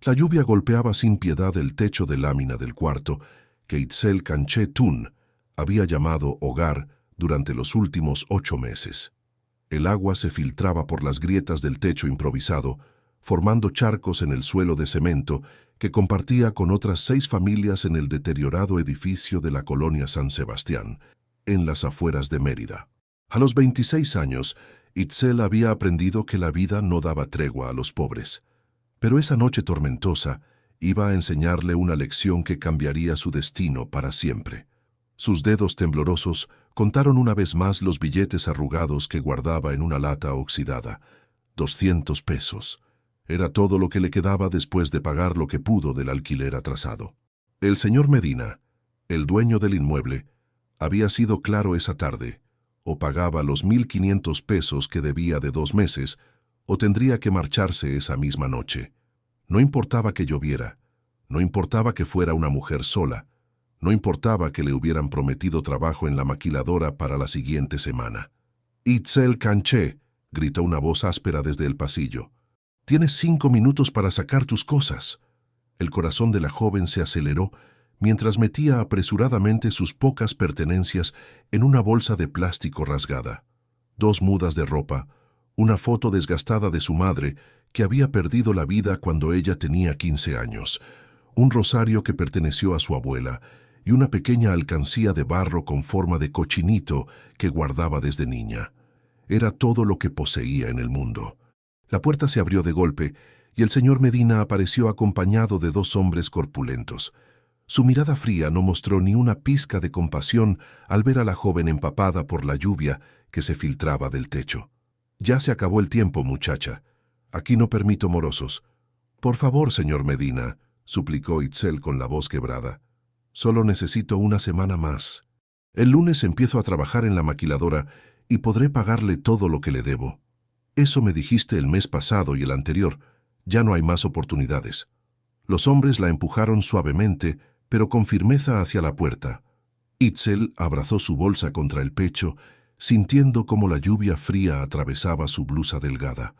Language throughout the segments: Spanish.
La lluvia golpeaba sin piedad el techo de lámina del cuarto que Itzel Canché-Tun había llamado hogar durante los últimos 8 meses. El agua se filtraba por las grietas del techo improvisado, formando charcos en el suelo de cemento que compartía con otras 6 familias en el deteriorado edificio de la colonia San Sebastián, en las afueras de Mérida. A los 26 años, Itzel había aprendido que la vida no daba tregua a los pobres. Pero esa noche tormentosa iba a enseñarle una lección que cambiaría su destino para siempre. Sus dedos temblorosos contaron una vez más los billetes arrugados que guardaba en una lata oxidada. 200 pesos. Era todo lo que le quedaba después de pagar lo que pudo del alquiler atrasado. El señor Medina, el dueño del inmueble, había sido claro esa tarde. O pagaba los 1,500 pesos que debía de 2 meses, o tendría que marcharse esa misma noche. No importaba que lloviera, no importaba que fuera una mujer sola, no importaba que le hubieran prometido trabajo en la maquiladora para la siguiente semana. «Itzel Canché», gritó una voz áspera desde el pasillo. «Tienes 5 minutos para sacar tus cosas». El corazón de la joven se aceleró mientras metía apresuradamente sus pocas pertenencias en una bolsa de plástico rasgada. 2 mudas de ropa, una foto desgastada de su madre, que había perdido la vida cuando ella tenía 15 años, un rosario que perteneció a su abuela y una pequeña alcancía de barro con forma de cochinito que guardaba desde niña. Era todo lo que poseía en el mundo. La puerta se abrió de golpe y el señor Medina apareció acompañado de 2 hombres corpulentos. Su mirada fría no mostró ni una pizca de compasión al ver a la joven empapada por la lluvia que se filtraba del techo. «Ya se acabó el tiempo, muchacha. Aquí no permito morosos». «Por favor, señor Medina», suplicó Itzel con la voz quebrada. «Solo necesito una semana más. El lunes empiezo a trabajar en la maquiladora y podré pagarle todo lo que le debo. Eso me dijiste el mes pasado y el anterior. Ya no hay más oportunidades». Los hombres la empujaron suavemente, pero con firmeza hacia la puerta. Itzel abrazó su bolsa contra el pecho, sintiendo cómo la lluvia fría atravesaba su blusa delgada.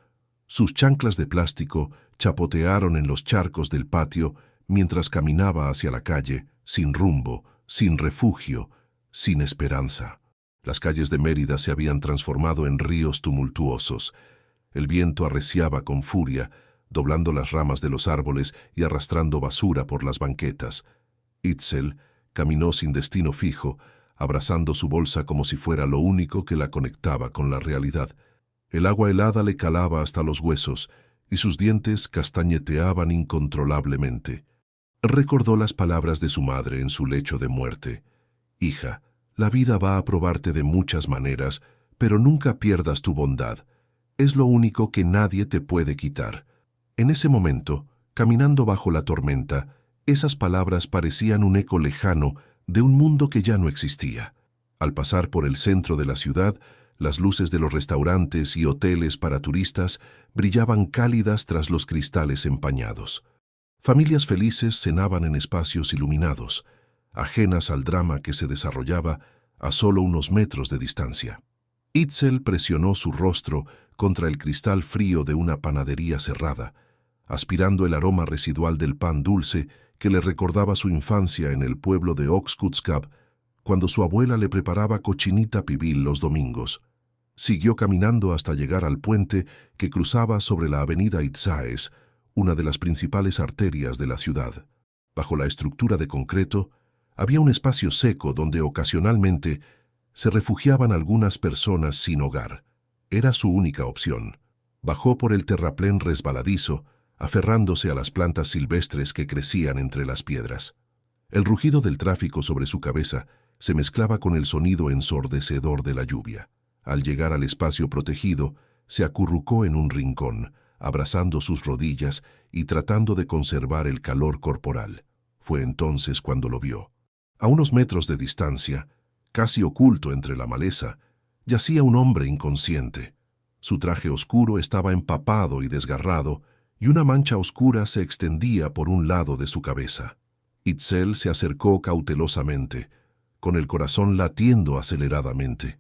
Sus chanclas de plástico chapotearon en los charcos del patio mientras caminaba hacia la calle, sin rumbo, sin refugio, sin esperanza. Las calles de Mérida se habían transformado en ríos tumultuosos. El viento arreciaba con furia, doblando las ramas de los árboles y arrastrando basura por las banquetas. Itzel caminó sin destino fijo, abrazando su bolsa como si fuera lo único que la conectaba con la realidad. El agua helada le calaba hasta los huesos y sus dientes castañeteaban incontrolablemente. Recordó las palabras de su madre en su lecho de muerte. «Hija, la vida va a probarte de muchas maneras, pero nunca pierdas tu bondad. Es lo único que nadie te puede quitar». En ese momento, caminando bajo la tormenta, esas palabras parecían un eco lejano de un mundo que ya no existía. Al pasar por el centro de la ciudad, las luces de los restaurantes y hoteles para turistas brillaban cálidas tras los cristales empañados. Familias felices cenaban en espacios iluminados, ajenas al drama que se desarrollaba a solo unos metros de distancia. Itzel presionó su rostro contra el cristal frío de una panadería cerrada, aspirando el aroma residual del pan dulce que le recordaba su infancia en el pueblo de Oxkutzcab, cuando su abuela le preparaba cochinita pibil los domingos. Siguió caminando hasta llegar al puente que cruzaba sobre la avenida Itzáes, una de las principales arterias de la ciudad. Bajo la estructura de concreto, había un espacio seco donde ocasionalmente se refugiaban algunas personas sin hogar. Era su única opción. Bajó por el terraplén resbaladizo, aferrándose a las plantas silvestres que crecían entre las piedras. El rugido del tráfico sobre su cabeza se mezclaba con el sonido ensordecedor de la lluvia. Al llegar al espacio protegido, se acurrucó en un rincón, abrazando sus rodillas y tratando de conservar el calor corporal. Fue entonces cuando lo vio. A unos metros de distancia, casi oculto entre la maleza, yacía un hombre inconsciente. Su traje oscuro estaba empapado y desgarrado, y una mancha oscura se extendía por un lado de su cabeza. Itzel se acercó cautelosamente, con el corazón latiendo aceleradamente.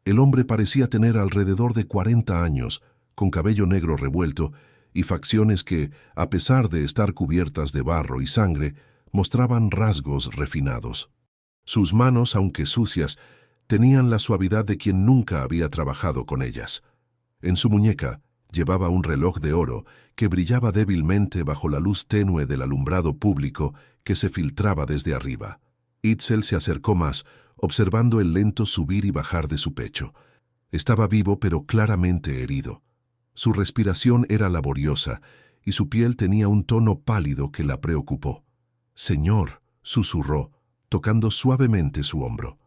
El hombre parecía tener alrededor de 40 años, con cabello negro revuelto y facciones que, a pesar de estar cubiertas de barro y sangre, mostraban rasgos refinados. Sus manos, aunque sucias, tenían la suavidad de quien nunca había trabajado con ellas. En su muñeca llevaba un reloj de oro que brillaba débilmente bajo la luz tenue del alumbrado público que se filtraba desde arriba. Itzel se acercó más, observando el lento subir y bajar de su pecho. Estaba vivo pero claramente herido. Su respiración era laboriosa y su piel tenía un tono pálido que la preocupó. «Señor», susurró, tocando suavemente su hombro.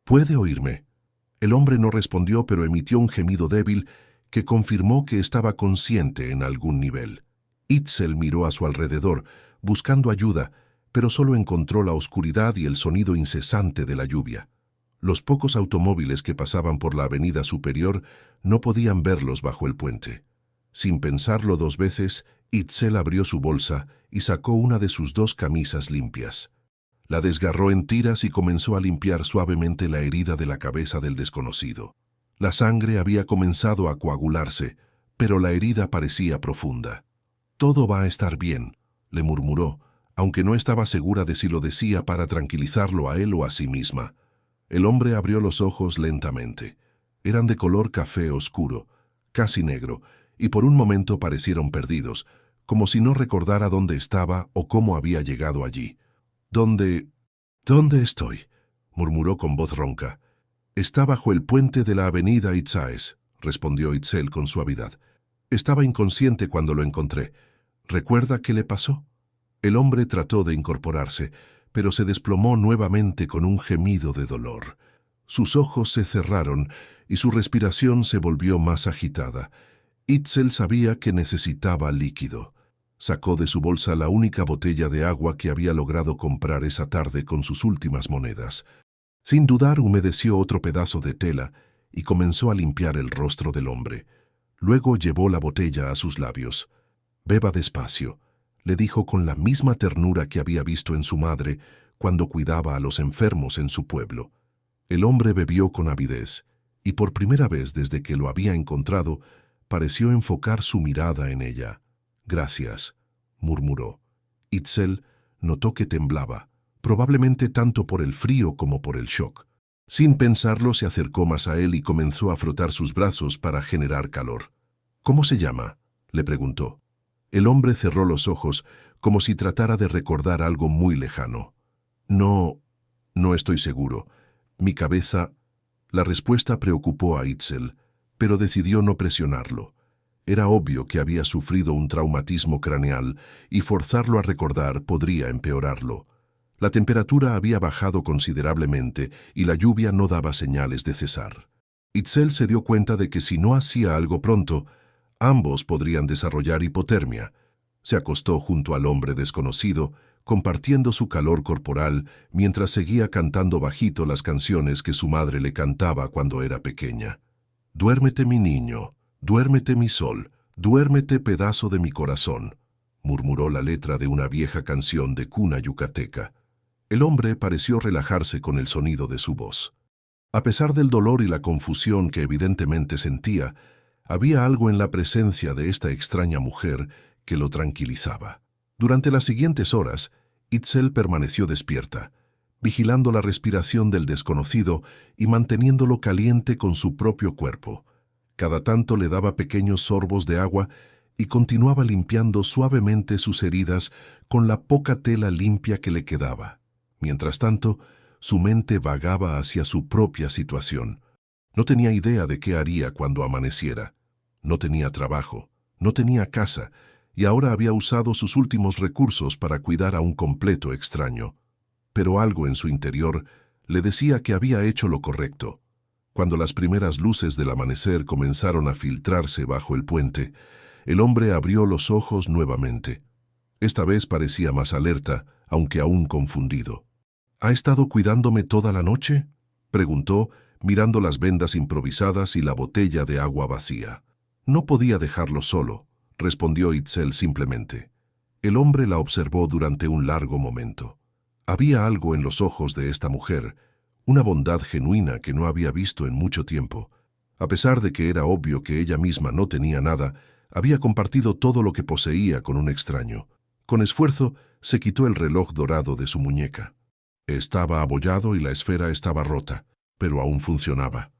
«¿Puede oírme?» El hombre no respondió, pero emitió un gemido débil que confirmó que estaba consciente en algún nivel. Itzel miró a su alrededor, buscando ayuda, pero solo encontró la oscuridad y el sonido incesante de la lluvia. Los pocos automóviles que pasaban por la avenida superior no podían verlos bajo el puente. Sin pensarlo dos veces, Itzel abrió su bolsa y sacó una de sus 2 camisas limpias. La desgarró en tiras y comenzó a limpiar suavemente la herida de la cabeza del desconocido. La sangre había comenzado a coagularse, pero la herida parecía profunda. «Todo va a estar bien», le murmuró, aunque no estaba segura de si lo decía para tranquilizarlo a él o a sí misma. El hombre abrió los ojos lentamente. Eran de color café oscuro, casi negro, y por un momento parecieron perdidos, como si no recordara dónde estaba o cómo había llegado allí. «¿Dónde estoy?», murmuró con voz ronca. «Está bajo el puente de la avenida Itzáes», respondió Itzel con suavidad. «Estaba inconsciente cuando lo encontré. ¿Recuerda qué le pasó?». El hombre trató de incorporarse, pero se desplomó nuevamente con un gemido de dolor. Sus ojos se cerraron y su respiración se volvió más agitada. Itzel sabía que necesitaba líquido. Sacó de su bolsa la única botella de agua que había logrado comprar esa tarde con sus últimas monedas. Sin dudar, humedeció otro pedazo de tela y comenzó a limpiar el rostro del hombre. Luego llevó la botella a sus labios. «Beba despacio», le dijo con la misma ternura que había visto en su madre cuando cuidaba a los enfermos en su pueblo. El hombre bebió con avidez, y por primera vez desde que lo había encontrado, pareció enfocar su mirada en ella. «Gracias», murmuró. Itzel notó que temblaba, probablemente tanto por el frío como por el shock. Sin pensarlo, se acercó más a él y comenzó a frotar sus brazos para generar calor. «¿Cómo se llama?», le preguntó. El hombre cerró los ojos como si tratara de recordar algo muy lejano. No estoy seguro. Mi cabeza». La respuesta preocupó a Itzel, pero decidió no presionarlo. Era obvio que había sufrido un traumatismo craneal y forzarlo a recordar podría empeorarlo. La temperatura había bajado considerablemente y la lluvia no daba señales de cesar. Itzel se dio cuenta de que si no hacía algo pronto, ambos podrían desarrollar hipotermia. Se acostó junto al hombre desconocido, compartiendo su calor corporal mientras seguía cantando bajito las canciones que su madre le cantaba cuando era pequeña. «Duérmete, mi niño, duérmete, mi sol, duérmete, pedazo de mi corazón», murmuró la letra de una vieja canción de cuna yucateca. El hombre pareció relajarse con el sonido de su voz. A pesar del dolor y la confusión que evidentemente sentía, había algo en la presencia de esta extraña mujer que lo tranquilizaba. Durante las siguientes horas, Itzel permaneció despierta, vigilando la respiración del desconocido y manteniéndolo caliente con su propio cuerpo. Cada tanto le daba pequeños sorbos de agua y continuaba limpiando suavemente sus heridas con la poca tela limpia que le quedaba. Mientras tanto, su mente vagaba hacia su propia situación. No tenía idea de qué haría cuando amaneciera. No tenía trabajo, no tenía casa, y ahora había usado sus últimos recursos para cuidar a un completo extraño. Pero algo en su interior le decía que había hecho lo correcto. Cuando las primeras luces del amanecer comenzaron a filtrarse bajo el puente, el hombre abrió los ojos nuevamente. Esta vez parecía más alerta, aunque aún confundido. «¿Ha estado cuidándome toda la noche?», preguntó, mirando las vendas improvisadas y la botella de agua vacía. «No podía dejarlo solo», respondió Itzel simplemente. El hombre la observó durante un largo momento. Había algo en los ojos de esta mujer, una bondad genuina que no había visto en mucho tiempo. A pesar de que era obvio que ella misma no tenía nada, Había compartido todo lo que poseía con un extraño. Con esfuerzo, se quitó el reloj dorado de su muñeca. Estaba abollado y la esfera estaba rota, pero aún funcionaba.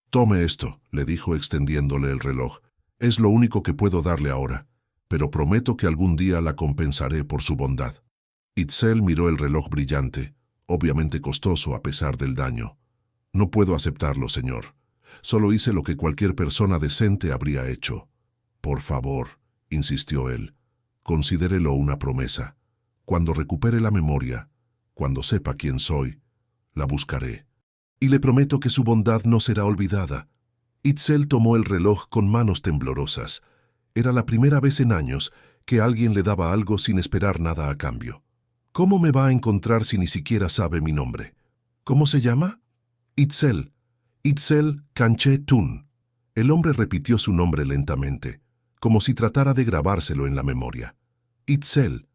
«Tome esto», le dijo extendiéndole el reloj. «Es lo único que puedo darle ahora, pero prometo que algún día la compensaré por su bondad». Itzel miró el reloj brillante, obviamente costoso a pesar del daño. «No puedo aceptarlo, señor. Solo hice lo que cualquier persona decente habría hecho». «Por favor», insistió él, «considérelo una promesa. Cuando recupere la memoria, cuando sepa quién soy, la buscaré. Y le prometo que su bondad no será olvidada». Itzel tomó el reloj con manos temblorosas. Era la primera vez en años que alguien le daba algo sin esperar nada a cambio. «¿Cómo me va a encontrar si ni siquiera sabe mi nombre?» «¿Cómo se llama?» «Itzel. Itzel Canché-Tun». El hombre repitió su nombre lentamente, como si tratara de grabárselo en la memoria. «Itzel.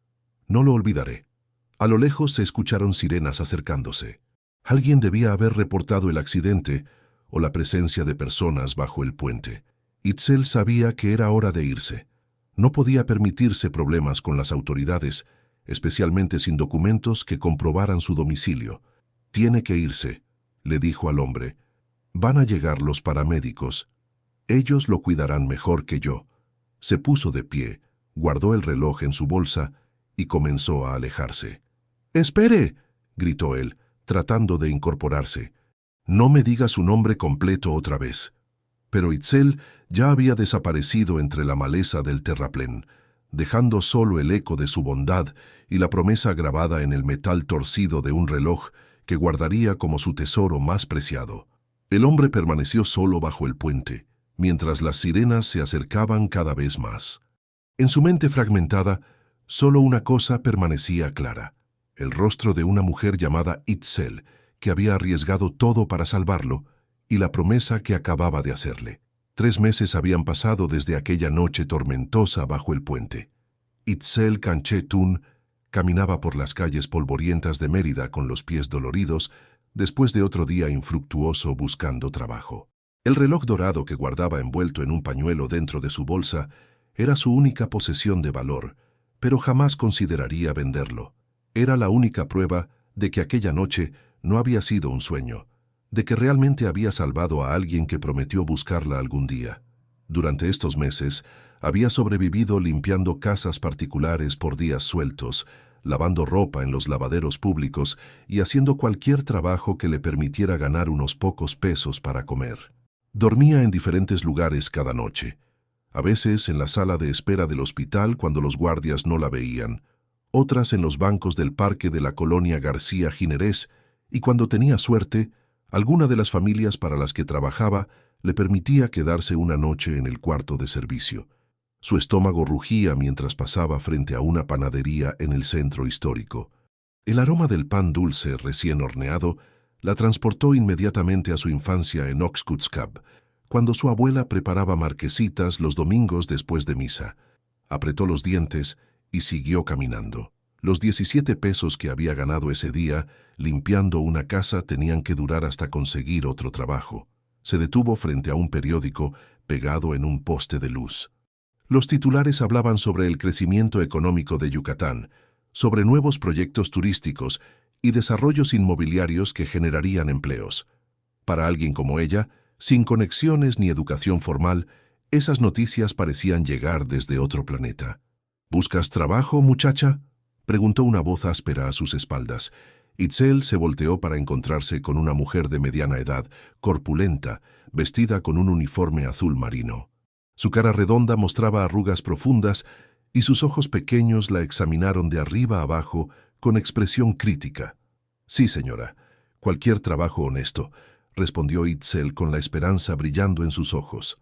No lo olvidaré». A lo lejos se escucharon sirenas acercándose. Alguien debía haber reportado el accidente o la presencia de personas bajo el puente. Itzel sabía que era hora de irse. No podía permitirse problemas con las autoridades, especialmente sin documentos que comprobaran su domicilio. «Tiene que irse», le dijo al hombre. «Van a llegar los paramédicos. Ellos lo cuidarán mejor que yo». Se puso de pie, guardó el reloj en su bolsa y comenzó a alejarse. «¡Espere!», gritó él, tratando de incorporarse. «No me diga su nombre completo otra vez». Pero Itzel ya había desaparecido entre la maleza del terraplén, dejando solo el eco de su bondad y la promesa grabada en el metal torcido de un reloj que guardaría como su tesoro más preciado. El hombre permaneció solo bajo el puente, mientras las sirenas se acercaban cada vez más. En su mente fragmentada, solo una cosa permanecía clara: el rostro de una mujer llamada Itzel, que había arriesgado todo para salvarlo, y la promesa que acababa de hacerle. 3 meses habían pasado desde aquella noche tormentosa bajo el puente. Itzel Canché-Tun caminaba por las calles polvorientas de Mérida con los pies doloridos, después de otro día infructuoso buscando trabajo. El reloj dorado que guardaba envuelto en un pañuelo dentro de su bolsa era su única posesión de valor, pero jamás consideraría venderlo. Era la única prueba de que aquella noche no había sido un sueño, de que realmente había salvado a alguien que prometió buscarla algún día. Durante estos meses, había sobrevivido limpiando casas particulares por días sueltos, lavando ropa en los lavaderos públicos y haciendo cualquier trabajo que le permitiera ganar unos pocos pesos para comer. Dormía en diferentes lugares cada noche, a veces en la sala de espera del hospital cuando los guardias no la veían, otras en los bancos del parque de la colonia García Ginerés, y cuando tenía suerte, alguna de las familias para las que trabajaba le permitía quedarse una noche en el cuarto de servicio. Su estómago rugía mientras pasaba frente a una panadería en el centro histórico. El aroma del pan dulce recién horneado la transportó inmediatamente a su infancia en Oxkutzcab, cuando su abuela preparaba marquesitas los domingos después de misa. Apretó los dientes y siguió caminando. Los 17 pesos que había ganado ese día limpiando una casa tenían que durar hasta conseguir otro trabajo. Se detuvo frente a un periódico pegado en un poste de luz. Los titulares hablaban sobre el crecimiento económico de Yucatán, sobre nuevos proyectos turísticos y desarrollos inmobiliarios que generarían empleos. Para alguien como ella, sin conexiones ni educación formal, esas noticias parecían llegar desde otro planeta. «¿Buscas trabajo, muchacha?», preguntó una voz áspera a sus espaldas. Itzel se volteó para encontrarse con una mujer de mediana edad, corpulenta, vestida con un uniforme azul marino. Su cara redonda mostraba arrugas profundas y sus ojos pequeños la examinaron de arriba a abajo con expresión crítica. «Sí, señora, cualquier trabajo honesto», respondió Itzel con la esperanza brillando en sus ojos.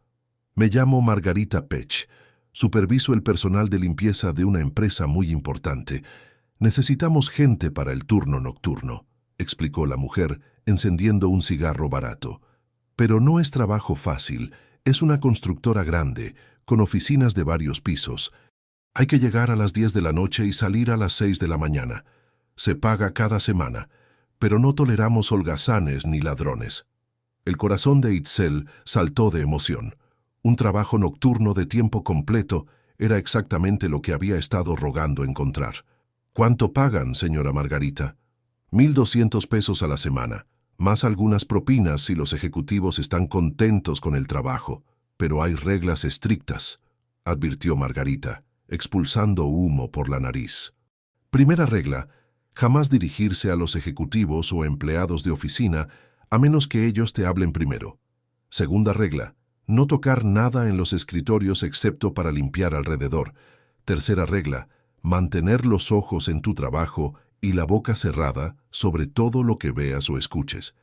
«Me llamo Margarita Pech. Superviso el personal de limpieza de una empresa muy importante. Necesitamos gente para el turno nocturno», explicó la mujer, encendiendo un cigarro barato. «Pero no es trabajo fácil. Es una constructora grande, con oficinas de varios pisos. Hay que llegar a las 10 de la noche y salir a las 6 de la mañana. Se paga cada semana, pero no toleramos holgazanes ni ladrones». El corazón de Itzel saltó de emoción. Un trabajo nocturno de tiempo completo era exactamente lo que había estado rogando encontrar. ¿Cuánto pagan, señora Margarita? 1,200 pesos a la semana, más algunas propinas si los ejecutivos están contentos con el trabajo. Pero hay reglas estrictas, advirtió Margarita, expulsando humo por la nariz. Primera regla: jamás dirigirse a los ejecutivos o empleados de oficina a menos que ellos te hablen primero. Segunda regla: no tocar nada en los escritorios excepto para limpiar alrededor. Tercera regla: mantener los ojos en tu trabajo y la boca cerrada sobre todo lo que veas o escuches.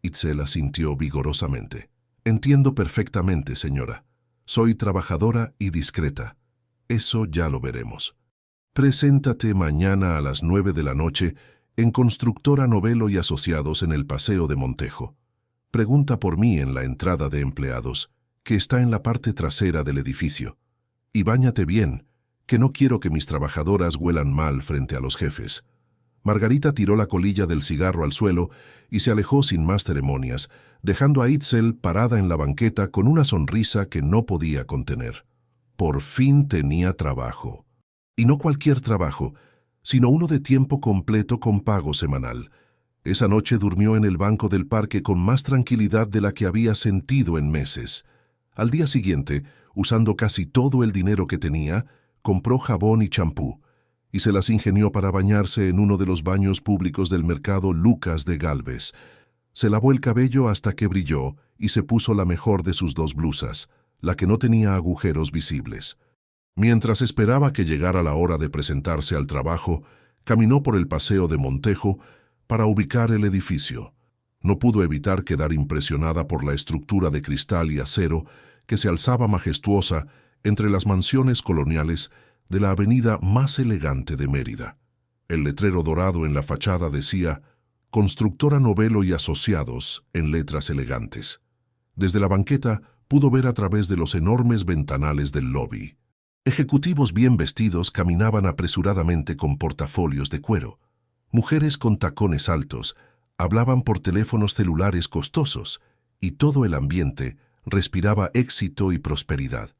Itzel asintió vigorosamente. Entiendo perfectamente, señora. Soy trabajadora y discreta. Eso ya lo veremos. Preséntate mañana a las 9 de la noche en Constructora Novello y Asociados en el Paseo de Montejo. Pregunta por mí en la entrada de empleados, que está en la parte trasera del edificio. Y báñate bien, que no quiero que mis trabajadoras huelan mal frente a los jefes. Margarita tiró la colilla del cigarro al suelo y se alejó sin más ceremonias, dejando a Itzel parada en la banqueta con una sonrisa que no podía contener. Por fin tenía trabajo. Y no cualquier trabajo, sino uno de tiempo completo con pago semanal. Esa noche durmió en el banco del parque con más tranquilidad de la que había sentido en meses. Al día siguiente, usando casi todo el dinero que tenía, compró jabón y champú, y se las ingenió para bañarse en uno de los baños públicos del mercado Lucas de Gálvez. Se lavó el cabello hasta que brilló y se puso la mejor de sus 2 blusas, la que no tenía agujeros visibles. Mientras esperaba que llegara la hora de presentarse al trabajo, caminó por el paseo de Montejo para ubicar el edificio. No pudo evitar quedar impresionada por la estructura de cristal y acero que se alzaba majestuosa entre las mansiones coloniales de la avenida más elegante de Mérida. El letrero dorado en la fachada decía Constructora Novello y Asociados en letras elegantes. Desde la banqueta pudo ver a través de los enormes ventanales del lobby. Ejecutivos bien vestidos caminaban apresuradamente con portafolios de cuero. Mujeres con tacones altos hablaban por teléfonos celulares costosos y todo el ambiente respiraba éxito y prosperidad.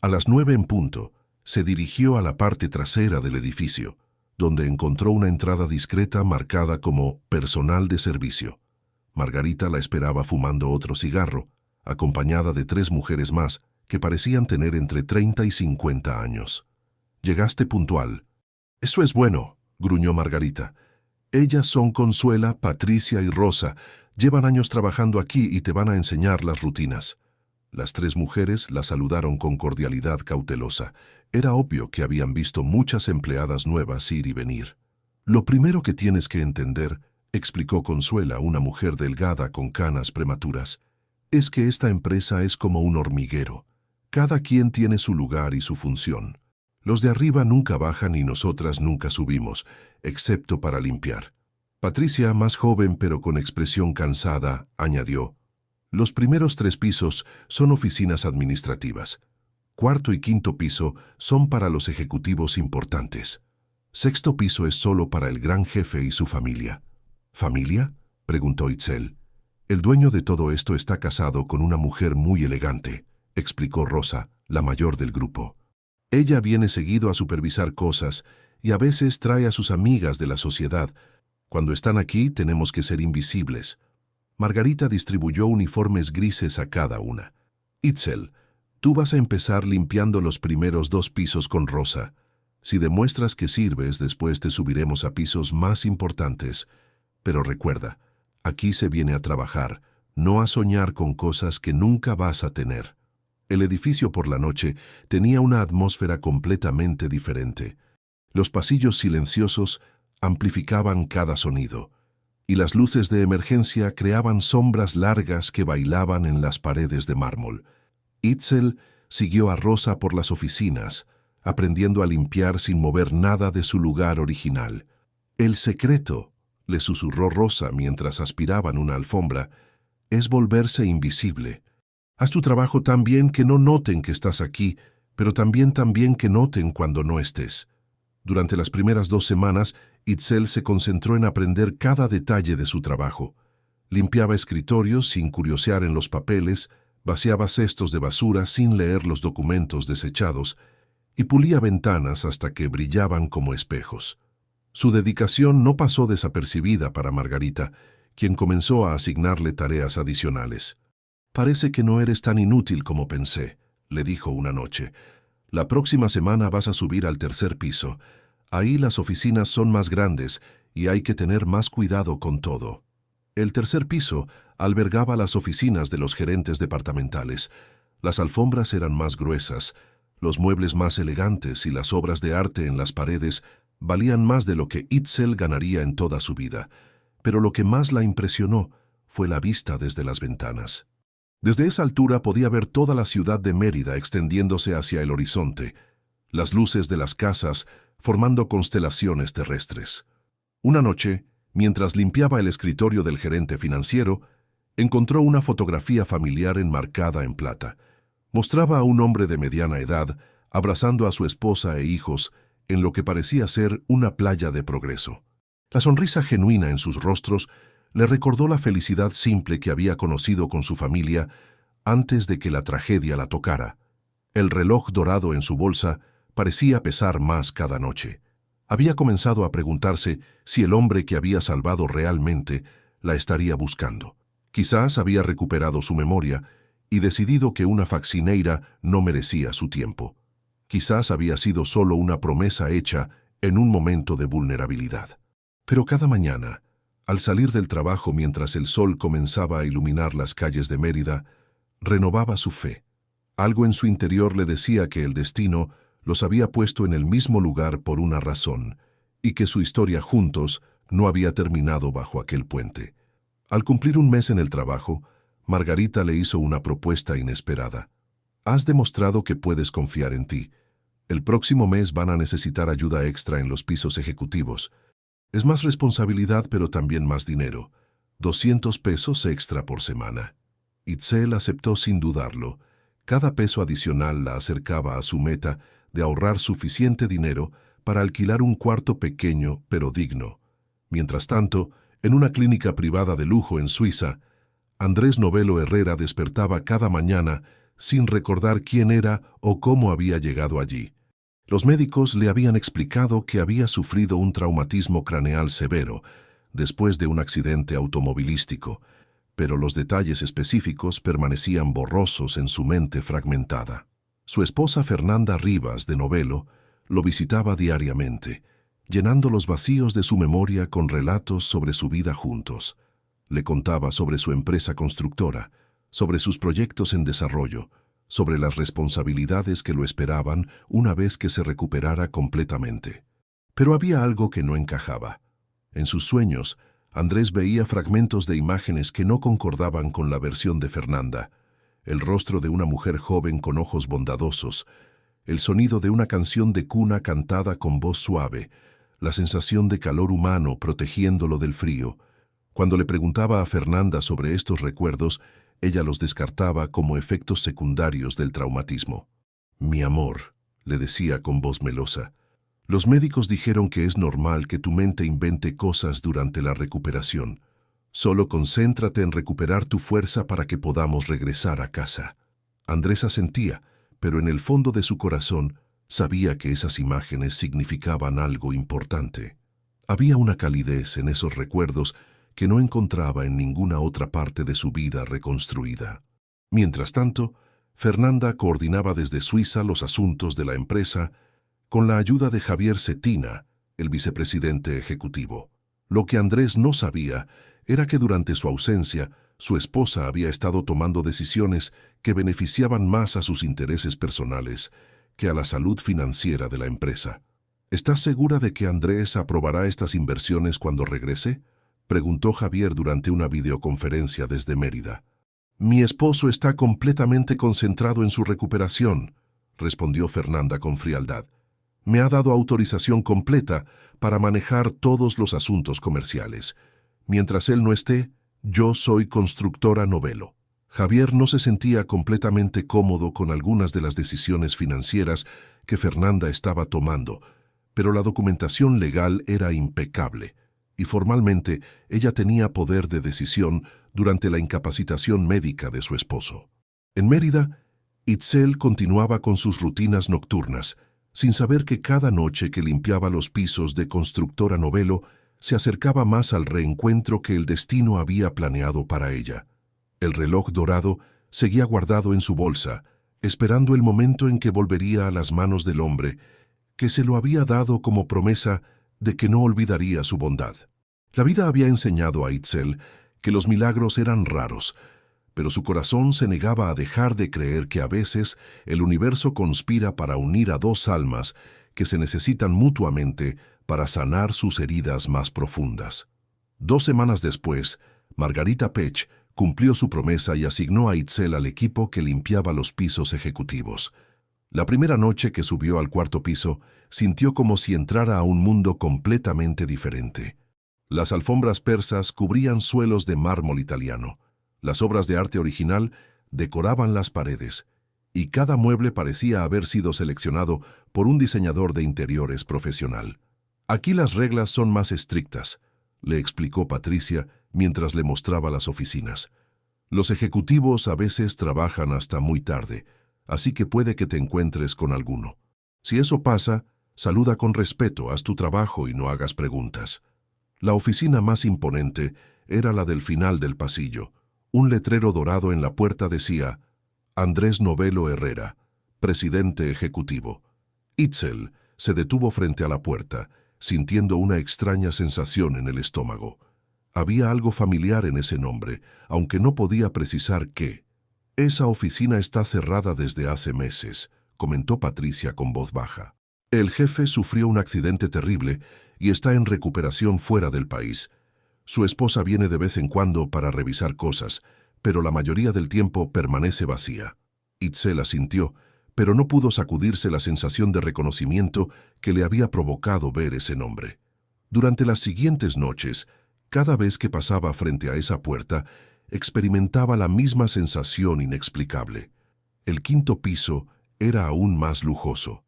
A las 9 en punto, se dirigió a la parte trasera del edificio, donde encontró una entrada discreta marcada como personal de servicio. Margarita la esperaba fumando otro cigarro, acompañada de 3 mujeres más que parecían tener entre 30 y 50 años. «Llegaste puntual». «Eso es bueno», gruñó Margarita. «Ellas son Consuela, Patricia y Rosa. Llevan años trabajando aquí y te van a enseñar las rutinas». Las 3 mujeres la saludaron con cordialidad cautelosa. Era obvio que habían visto muchas empleadas nuevas ir y venir. «Lo primero que tienes que entender», explicó Consuela, una mujer delgada con canas prematuras, «es que esta empresa es como un hormiguero. Cada quien tiene su lugar y su función. Los de arriba nunca bajan y nosotras nunca subimos, excepto para limpiar». Patricia, más joven pero con expresión cansada, añadió: «Los primeros 3 pisos son oficinas administrativas. 4º y 5º piso son para los ejecutivos importantes. 6º piso es solo para el gran jefe y su familia». «¿Familia?», preguntó Itzel. «El dueño de todo esto está casado con una mujer muy elegante», explicó Rosa, la mayor del grupo. «Ella viene seguido a supervisar cosas y a veces trae a sus amigas de la sociedad. Cuando están aquí tenemos que ser invisibles». Margarita distribuyó uniformes grises a cada una. «Itzel, tú vas a empezar limpiando los primeros 2 pisos con Rosa. Si demuestras que sirves, después te subiremos a pisos más importantes. Pero recuerda, aquí se viene a trabajar, no a soñar con cosas que nunca vas a tener». El edificio por la noche tenía una atmósfera completamente diferente. Los pasillos silenciosos amplificaban cada sonido, y las luces de emergencia creaban sombras largas que bailaban en las paredes de mármol. Itzel siguió a Rosa por las oficinas, aprendiendo a limpiar sin mover nada de su lugar original. «El secreto», le susurró Rosa mientras aspiraban una alfombra, «es volverse invisible. Haz tu trabajo tan bien que no noten que estás aquí, pero también que noten cuando no estés». Durante las primeras 2 semanas, Itzel se concentró en aprender cada detalle de su trabajo. Limpiaba escritorios sin curiosear en los papeles, Vaciaba cestos de basura sin leer los documentos desechados y pulía ventanas hasta que brillaban como espejos. Su dedicación no pasó desapercibida para Margarita, quien comenzó a asignarle tareas adicionales. «Parece que no eres tan inútil como pensé», le dijo una noche. «La próxima semana vas a subir al tercer piso. Ahí las oficinas son más grandes y hay que tener más cuidado con todo». El tercer piso albergaba las oficinas de los gerentes departamentales. Las alfombras eran más gruesas, los muebles más elegantes y las obras de arte en las paredes valían más de lo que Itzel ganaría en toda su vida. Pero lo que más la impresionó fue la vista desde las ventanas. Desde esa altura podía ver toda la ciudad de Mérida extendiéndose hacia el horizonte, las luces de las casas formando constelaciones terrestres. Una noche, mientras limpiaba el escritorio del gerente financiero, encontró una fotografía familiar enmarcada en plata. Mostraba a un hombre de mediana edad abrazando a su esposa e hijos en lo que parecía ser una playa de progreso. La sonrisa genuina en sus rostros le recordó la felicidad simple que había conocido con su familia antes de que la tragedia la tocara. El reloj dorado en su bolsa parecía pesar más cada noche. Había comenzado a preguntarse si el hombre que había salvado realmente la estaría buscando. Quizás había recuperado su memoria y decidido que una faccineira no merecía su tiempo. Quizás había sido solo una promesa hecha en un momento de vulnerabilidad. Pero cada mañana, al salir del trabajo mientras el sol comenzaba a iluminar las calles de Mérida, renovaba su fe. Algo en su interior le decía que el destino los había puesto en el mismo lugar por una razón, y que su historia juntos no había terminado bajo aquel puente. Al cumplir un mes en el trabajo, Margarita le hizo una propuesta inesperada. «Has demostrado que puedes confiar en ti. El próximo mes van a necesitar ayuda extra en los pisos ejecutivos. Es más responsabilidad, pero también más dinero. 200 pesos extra por semana». Itzel aceptó sin dudarlo. Cada peso adicional la acercaba a su meta de ahorrar suficiente dinero para alquilar un cuarto pequeño pero digno. Mientras tanto, en una clínica privada de lujo en Suiza, Andrés Novelo Herrera despertaba cada mañana sin recordar quién era o cómo había llegado allí. Los médicos le habían explicado que había sufrido un traumatismo craneal severo después de un accidente automovilístico, pero los detalles específicos permanecían borrosos en su mente fragmentada. Su esposa Fernanda Rivas, de Novelo, lo visitaba diariamente, llenando los vacíos de su memoria con relatos sobre su vida juntos. Le contaba sobre su empresa constructora, sobre sus proyectos en desarrollo, sobre las responsabilidades que lo esperaban una vez que se recuperara completamente. Pero había algo que no encajaba. En sus sueños, Andrés veía fragmentos de imágenes que no concordaban con la versión de Fernanda: el rostro de una mujer joven con ojos bondadosos, el sonido de una canción de cuna cantada con voz suave, la sensación de calor humano protegiéndolo del frío. Cuando le preguntaba a Fernanda sobre estos recuerdos, ella los descartaba como efectos secundarios del traumatismo. «Mi amor», le decía con voz melosa, «los médicos dijeron que es normal que tu mente invente cosas durante la recuperación. Solo concéntrate en recuperar tu fuerza para que podamos regresar a casa». Andrés asentía, pero en el fondo de su corazón sabía que esas imágenes significaban algo importante. Había una calidez en esos recuerdos que no encontraba en ninguna otra parte de su vida reconstruida. Mientras tanto, Fernanda coordinaba desde Suiza los asuntos de la empresa con la ayuda de Javier Cetina, el vicepresidente ejecutivo. Lo que Andrés no sabía era que durante su ausencia, su esposa había estado tomando decisiones que beneficiaban más a sus intereses personales que a la salud financiera de la empresa. «¿Estás segura de que Andrés aprobará estas inversiones cuando regrese?», preguntó Javier durante una videoconferencia desde Mérida. «Mi esposo está completamente concentrado en su recuperación», respondió Fernanda con frialdad. «Me ha dado autorización completa para manejar todos los asuntos comerciales. Mientras él no esté, yo soy constructora Novelo». Javier no se sentía completamente cómodo con algunas de las decisiones financieras que Fernanda estaba tomando, pero la documentación legal era impecable, y formalmente ella tenía poder de decisión durante la incapacitación médica de su esposo. En Mérida, Itzel continuaba con sus rutinas nocturnas, sin saber que cada noche que limpiaba los pisos de Constructora Novelo se acercaba más al reencuentro que el destino había planeado para ella. El reloj dorado seguía guardado en su bolsa, esperando el momento en que volvería a las manos del hombre, que se lo había dado como promesa de que no olvidaría su bondad. La vida había enseñado a Itzel que los milagros eran raros, pero su corazón se negaba a dejar de creer que a veces el universo conspira para unir a dos almas que se necesitan mutuamente para sanar sus heridas más profundas. 2 semanas después, Margarita Pech cumplió su promesa y asignó a Itzel al equipo que limpiaba los pisos ejecutivos. La primera noche que subió al 4.º piso, sintió como si entrara a un mundo completamente diferente. Las alfombras persas cubrían suelos de mármol italiano. Las obras de arte original decoraban las paredes, y cada mueble parecía haber sido seleccionado por un diseñador de interiores profesional. «Aquí las reglas son más estrictas», le explicó Patricia mientras le mostraba las oficinas. «Los ejecutivos a veces trabajan hasta muy tarde, así que puede que te encuentres con alguno. Si eso pasa, saluda con respeto, haz tu trabajo y no hagas preguntas». La oficina más imponente era la del final del pasillo. Un letrero dorado en la puerta decía: Andrés Novelo Herrera, presidente ejecutivo. Itzel se detuvo frente a la puerta, sintiendo una extraña sensación en el estómago. Había algo familiar en ese nombre, aunque no podía precisar qué. «Esa oficina está cerrada desde hace meses», comentó Patricia con voz baja. «El jefe sufrió un accidente terrible y está en recuperación fuera del país. Su esposa viene de vez en cuando para revisar cosas, pero la mayoría del tiempo permanece vacía». Itzel asintió, pero no pudo sacudirse la sensación de reconocimiento que le había provocado ver ese nombre. Durante las siguientes noches, cada vez que pasaba frente a esa puerta, experimentaba la misma sensación inexplicable. El 5.º piso era aún más lujoso.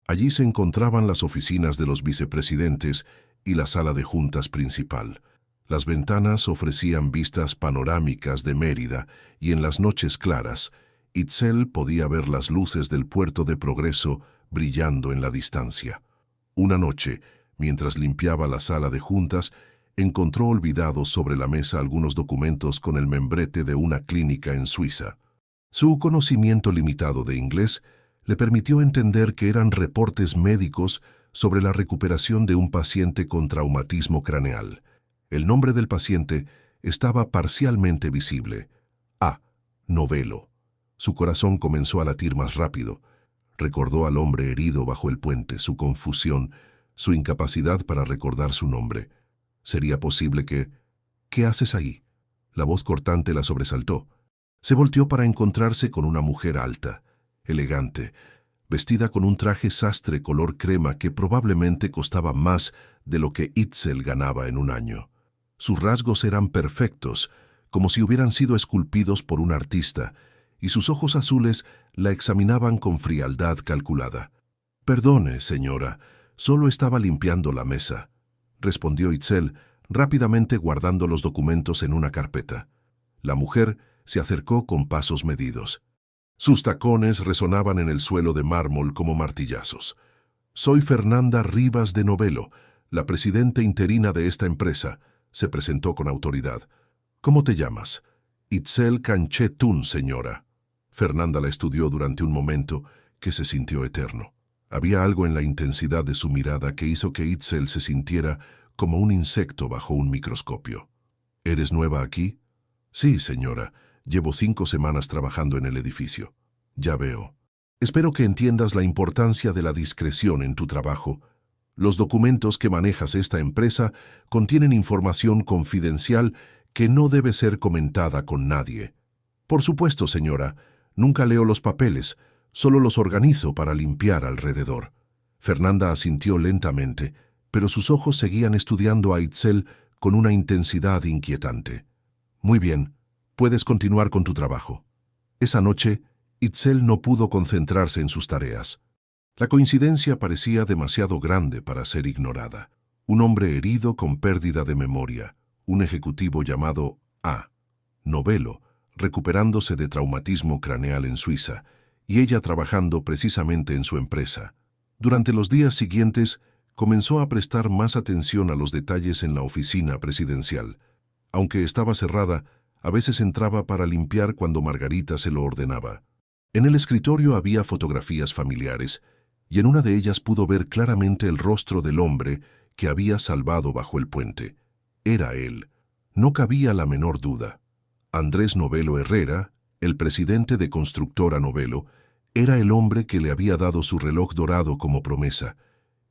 Allí se encontraban las oficinas de los vicepresidentes y la sala de juntas principal. Las ventanas ofrecían vistas panorámicas de Mérida y en las noches claras, Itzel podía ver las luces del puerto de Progreso brillando en la distancia. Una noche, mientras limpiaba la sala de juntas, encontró olvidados sobre la mesa algunos documentos con el membrete de una clínica en Suiza. Su conocimiento limitado de inglés le permitió entender que eran reportes médicos sobre la recuperación de un paciente con traumatismo craneal. El nombre del paciente estaba parcialmente visible: A. Novelo. Su corazón comenzó a latir más rápido. Recordó al hombre herido bajo el puente, su confusión, su incapacidad para recordar su nombre. ¿Sería posible que... «¿Qué haces ahí?». La voz cortante la sobresaltó. Se volteó para encontrarse con una mujer alta, elegante, vestida con un traje sastre color crema que probablemente costaba más de lo que Itzel ganaba en un año. Sus rasgos eran perfectos, como si hubieran sido esculpidos por un artista, y sus ojos azules la examinaban con frialdad calculada. «Perdone, señora, solo estaba limpiando la mesa», respondió Itzel, rápidamente guardando los documentos en una carpeta. La mujer se acercó con pasos medidos. Sus tacones resonaban en el suelo de mármol como martillazos. «Soy Fernanda Rivas de Novelo, la presidenta interina de esta empresa», se presentó con autoridad. «¿Cómo te llamas?» «Itzel Canché-Tun, señora». Fernanda la estudió durante un momento que se sintió eterno. Había algo en la intensidad de su mirada que hizo que Itzel se sintiera como un insecto bajo un microscopio. «¿Eres nueva aquí?» «Sí, señora. Llevo 5 semanas trabajando en el edificio». «Ya veo. Espero que entiendas la importancia de la discreción en tu trabajo. Los documentos que manejas esta empresa contienen información confidencial que no debe ser comentada con nadie». «Por supuesto, señora. Nunca leo los papeles, solo los organizo para limpiar alrededor». Fernanda asintió lentamente, pero sus ojos seguían estudiando a Itzel con una intensidad inquietante. «Muy bien, puedes continuar con tu trabajo». Esa noche, Itzel no pudo concentrarse en sus tareas. La coincidencia parecía demasiado grande para ser ignorada. Un hombre herido con pérdida de memoria, un ejecutivo llamado A. Novelo, recuperándose de traumatismo craneal en Suiza, y ella trabajando precisamente en su empresa. Durante los días siguientes, comenzó a prestar más atención a los detalles en la oficina presidencial. Aunque estaba cerrada, a veces entraba para limpiar cuando Margarita se lo ordenaba. En el escritorio había fotografías familiares, y en una de ellas pudo ver claramente el rostro del hombre que había salvado bajo el puente. Era él. No cabía la menor duda. Andrés Novelo Herrera, el presidente de Constructora Novelo, era el hombre que le había dado su reloj dorado como promesa,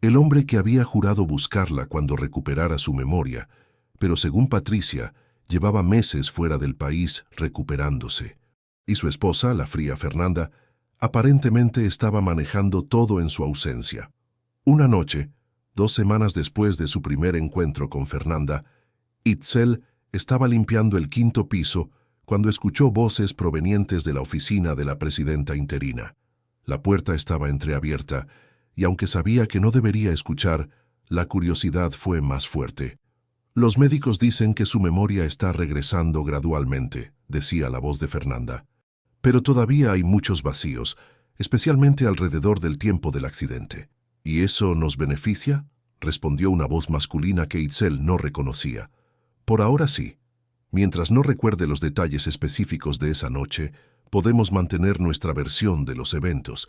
el hombre que había jurado buscarla cuando recuperara su memoria, pero según Patricia, llevaba meses fuera del país recuperándose. Y su esposa, la fría Fernanda, aparentemente estaba manejando todo en su ausencia. Una noche, 2 semanas después de su primer encuentro con Fernanda, Itzel estaba limpiando el 5º piso cuando escuchó voces provenientes de la oficina de la presidenta interina. La puerta estaba entreabierta, y aunque sabía que no debería escuchar, la curiosidad fue más fuerte. «Los médicos dicen que su memoria está regresando gradualmente», decía la voz de Fernanda. «Pero todavía hay muchos vacíos, especialmente alrededor del tiempo del accidente». «¿Y eso nos beneficia?», respondió una voz masculina que Itzel no reconocía. «Por ahora sí. Mientras no recuerde los detalles específicos de esa noche, podemos mantener nuestra versión de los eventos.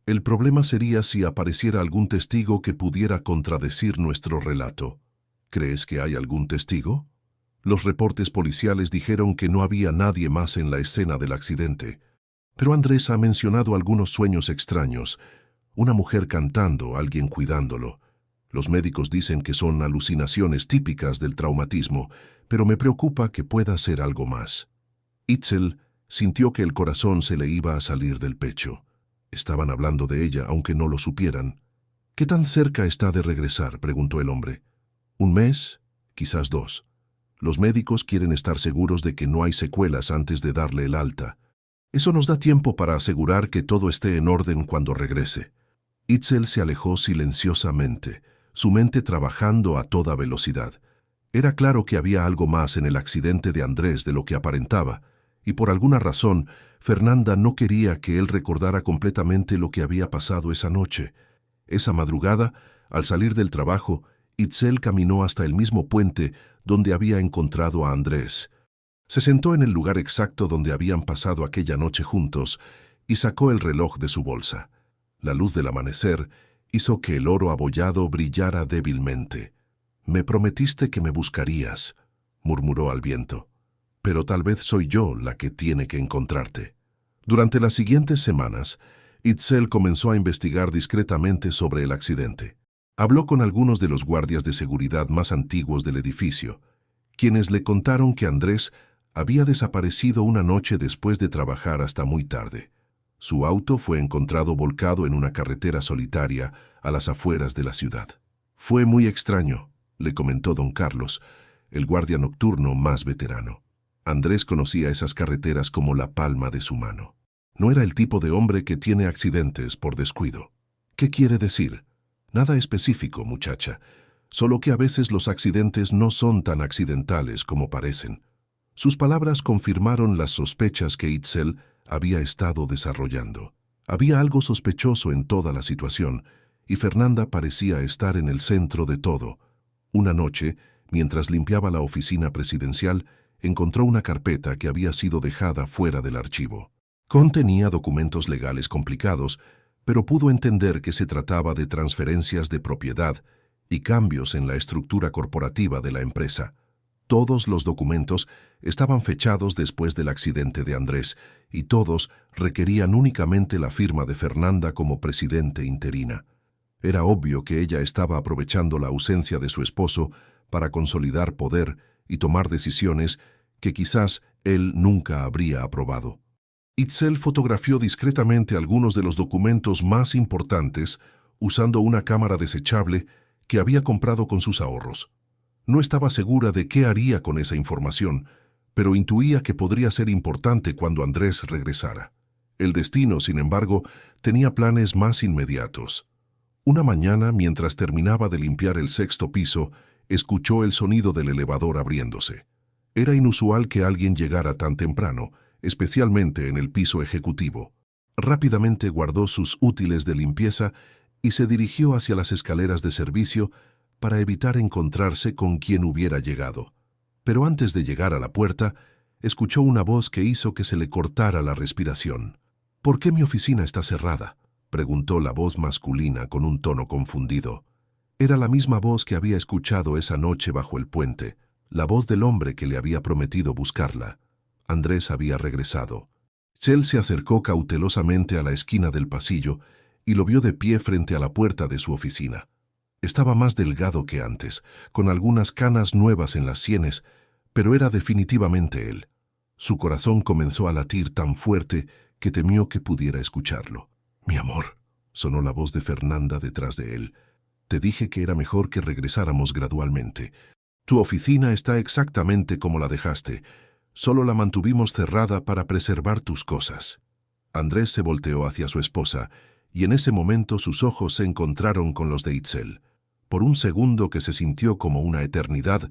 El problema sería si apareciera algún testigo que pudiera contradecir nuestro relato». «¿Crees que hay algún testigo?». Los reportes policiales dijeron que no había nadie más en la escena del accidente. Pero Andrés ha mencionado algunos sueños extraños. Una mujer cantando, alguien cuidándolo. Los médicos dicen que son alucinaciones típicas del traumatismo, pero me preocupa que pueda ser algo más. Itzel sintió que el corazón se le iba a salir del pecho. Estaban hablando de ella, aunque no lo supieran. «¿Qué tan cerca está de regresar?», preguntó el hombre. «¿1 mes? Quizás 2. Los médicos quieren estar seguros de que no hay secuelas antes de darle el alta. Eso nos da tiempo para asegurar que todo esté en orden cuando regrese». Itzel se alejó silenciosamente, su mente trabajando a toda velocidad. Era claro que había algo más en el accidente de Andrés de lo que aparentaba, y por alguna razón, Fernanda no quería que él recordara completamente lo que había pasado esa noche. Esa madrugada, al salir del trabajo, Itzel caminó hasta el mismo puente donde había encontrado a Andrés. Se sentó en el lugar exacto donde habían pasado aquella noche juntos y sacó el reloj de su bolsa. La luz del amanecer hizo que el oro abollado brillara débilmente. «Me prometiste que me buscarías», murmuró al viento. «Pero tal vez soy yo la que tiene que encontrarte». Durante las siguientes semanas, Itzel comenzó a investigar discretamente sobre el accidente. Habló con algunos de los guardias de seguridad más antiguos del edificio, quienes le contaron que Andrés había desaparecido una noche después de trabajar hasta muy tarde. Su auto fue encontrado volcado en una carretera solitaria a las afueras de la ciudad. «Fue muy extraño», le comentó don Carlos, el guardia nocturno más veterano. Andrés conocía esas carreteras como la palma de su mano. No era el tipo de hombre que tiene accidentes por descuido. «¿Qué quiere decir?». «Nada específico, muchacha. Solo que a veces los accidentes no son tan accidentales como parecen». Sus palabras confirmaron las sospechas que Itzel había estado desarrollando. Había algo sospechoso en toda la situación, y Fernanda parecía estar en el centro de todo. Una noche, mientras limpiaba la oficina presidencial, encontró una carpeta que había sido dejada fuera del archivo. Contenía documentos legales complicados, pero pudo entender que se trataba de transferencias de propiedad y cambios en la estructura corporativa de la empresa. Todos los documentos estaban fechados después del accidente de Andrés y todos requerían únicamente la firma de Fernanda como presidente interina. Era obvio que ella estaba aprovechando la ausencia de su esposo para consolidar poder y tomar decisiones que quizás él nunca habría aprobado. Itzel fotografió discretamente algunos de los documentos más importantes usando una cámara desechable que había comprado con sus ahorros. No estaba segura de qué haría con esa información, pero intuía que podría ser importante cuando Andrés regresara. El destino, sin embargo, tenía planes más inmediatos. Una mañana, mientras terminaba de limpiar el 6º piso, escuchó el sonido del elevador abriéndose. Era inusual que alguien llegara tan temprano, especialmente en el piso ejecutivo. Rápidamente guardó sus útiles de limpieza y se dirigió hacia las escaleras de servicio para evitar encontrarse con quien hubiera llegado. Pero antes de llegar a la puerta, escuchó una voz que hizo que se le cortara la respiración. «¿Por qué mi oficina está cerrada?», preguntó la voz masculina con un tono confundido. Era la misma voz que había escuchado esa noche bajo el puente, la voz del hombre que le había prometido buscarla. Andrés había regresado. Itzel se acercó cautelosamente a la esquina del pasillo y lo vio de pie frente a la puerta de su oficina. Estaba más delgado que antes, con algunas canas nuevas en las sienes, pero era definitivamente él. Su corazón comenzó a latir tan fuerte que temió que pudiera escucharlo. «Mi amor», sonó la voz de Fernanda detrás de él. «Te dije que era mejor que regresáramos gradualmente. Tu oficina está exactamente como la dejaste. Solo la mantuvimos cerrada para preservar tus cosas». Andrés se volteó hacia su esposa, y en ese momento sus ojos se encontraron con los de Itzel. Por un segundo que se sintió como una eternidad,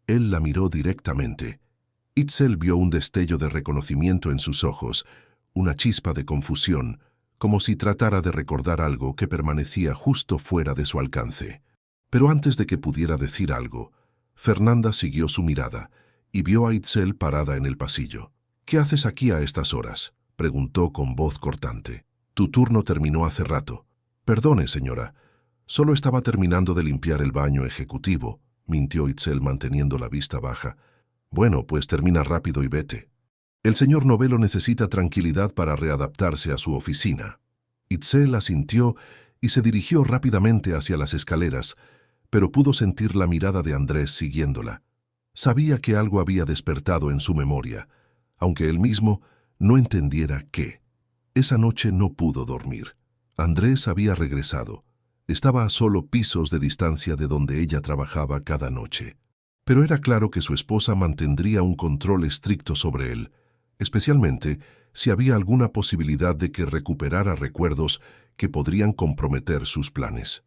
él la miró directamente. Itzel vio un destello de reconocimiento en sus ojos, una chispa de confusión, como si tratara de recordar algo que permanecía justo fuera de su alcance. Pero antes de que pudiera decir algo, Fernanda siguió su mirada y vio a Itzel parada en el pasillo. «¿Qué haces aquí a estas horas?», preguntó con voz cortante. «Tu turno terminó hace rato». «Perdone, señora. Solo estaba terminando de limpiar el baño ejecutivo», mintió Itzel manteniendo la vista baja. «Bueno, pues termina rápido y vete. El señor Novello necesita tranquilidad para readaptarse a su oficina». Itzel asintió y se dirigió rápidamente hacia las escaleras, pero pudo sentir la mirada de Andrés siguiéndola. Sabía que algo había despertado en su memoria, aunque él mismo no entendiera qué. Esa noche no pudo dormir. Andrés había regresado. Estaba a solo pisos de distancia de donde ella trabajaba cada noche. Pero era claro que su esposa mantendría un control estricto sobre él, especialmente si había alguna posibilidad de que recuperara recuerdos que podrían comprometer sus planes.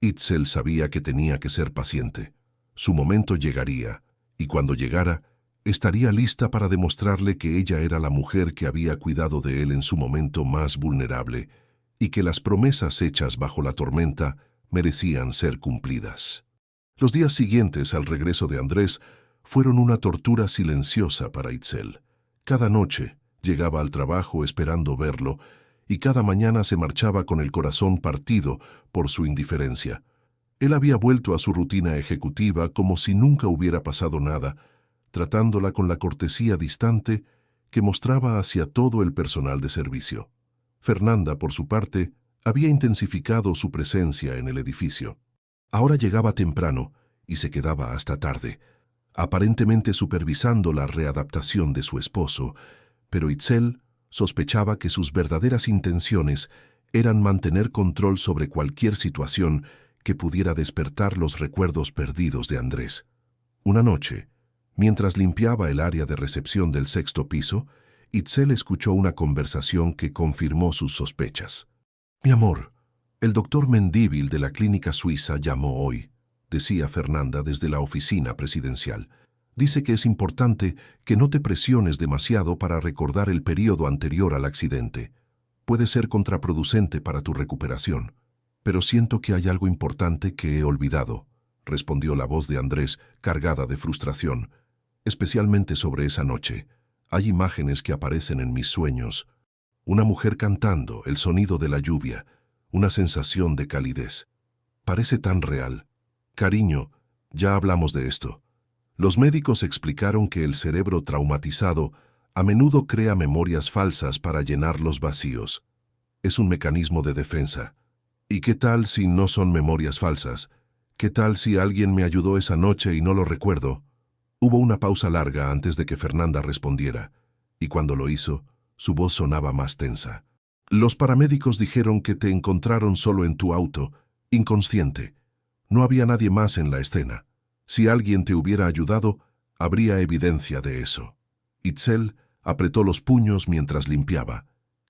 Itzel sabía que tenía que ser paciente. Su momento llegaría, y cuando llegara, estaría lista para demostrarle que ella era la mujer que había cuidado de él en su momento más vulnerable, y que las promesas hechas bajo la tormenta merecían ser cumplidas. Los días siguientes al regreso de Andrés fueron una tortura silenciosa para Itzel. Cada noche llegaba al trabajo esperando verlo, y cada mañana se marchaba con el corazón partido por su indiferencia. Él había vuelto a su rutina ejecutiva como si nunca hubiera pasado nada, tratándola con la cortesía distante que mostraba hacia todo el personal de servicio. Fernanda, por su parte, había intensificado su presencia en el edificio. Ahora llegaba temprano y se quedaba hasta tarde, aparentemente supervisando la readaptación de su esposo, pero Itzel sospechaba que sus verdaderas intenciones eran mantener control sobre cualquier situación que pudiera despertar los recuerdos perdidos de Andrés. Una noche, mientras limpiaba el área de recepción del 6º piso, Itzel escuchó una conversación que confirmó sus sospechas. «Mi amor, el doctor Mendívil de la clínica suiza llamó hoy», decía Fernanda desde la oficina presidencial. «Dice que es importante que no te presiones demasiado para recordar el período anterior al accidente. Puede ser contraproducente para tu recuperación. Pero siento que hay algo importante que he olvidado», respondió la voz de Andrés, cargada de frustración. «Especialmente sobre esa noche. Hay imágenes que aparecen en mis sueños. Una mujer cantando, el sonido de la lluvia, una sensación de calidez. Parece tan real. Cariño, ya hablamos de esto. Los médicos explicaron que el cerebro traumatizado a menudo crea memorias falsas para llenar los vacíos. Es un mecanismo de defensa. ¿Y qué tal si no son memorias falsas? ¿Qué tal si alguien me ayudó esa noche y no lo recuerdo?» Hubo una pausa larga antes de que Fernanda respondiera, y cuando lo hizo, su voz sonaba más tensa. «Los paramédicos dijeron que te encontraron solo en tu auto, inconsciente. No había nadie más en la escena. Si alguien te hubiera ayudado, habría evidencia de eso». Itzel apretó los puños mientras limpiaba.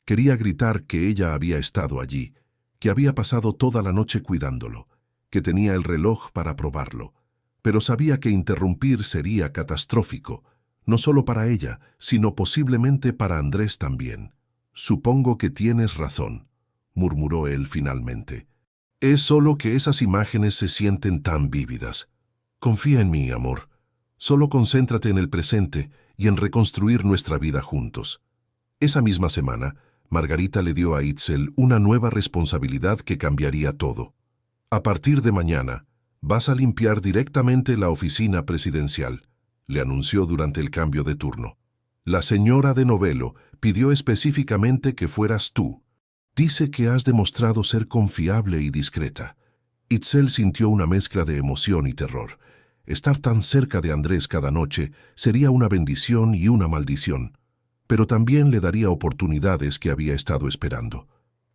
Quería gritar que ella había estado allí, que había pasado toda la noche cuidándolo, que tenía el reloj para probarlo. Pero sabía que interrumpir sería catastrófico. no solo para ella, sino posiblemente para Andrés también. Supongo que tienes razón, murmuró él finalmente. Es solo que esas imágenes se sienten tan vívidas. Confía en mí, amor. Solo concéntrate en el presente y en reconstruir nuestra vida juntos. Esa misma semana, Margarita le dio a Itzel una nueva responsabilidad que cambiaría todo. A partir de mañana, vas a limpiar directamente la oficina presidencial, le anunció durante el cambio de turno. La señora de Novello pidió específicamente que fueras tú. Dice que has demostrado ser confiable y discreta. Itzel sintió una mezcla de emoción y terror. Estar tan cerca de Andrés cada noche sería una bendición y una maldición, pero también le daría oportunidades que había estado esperando.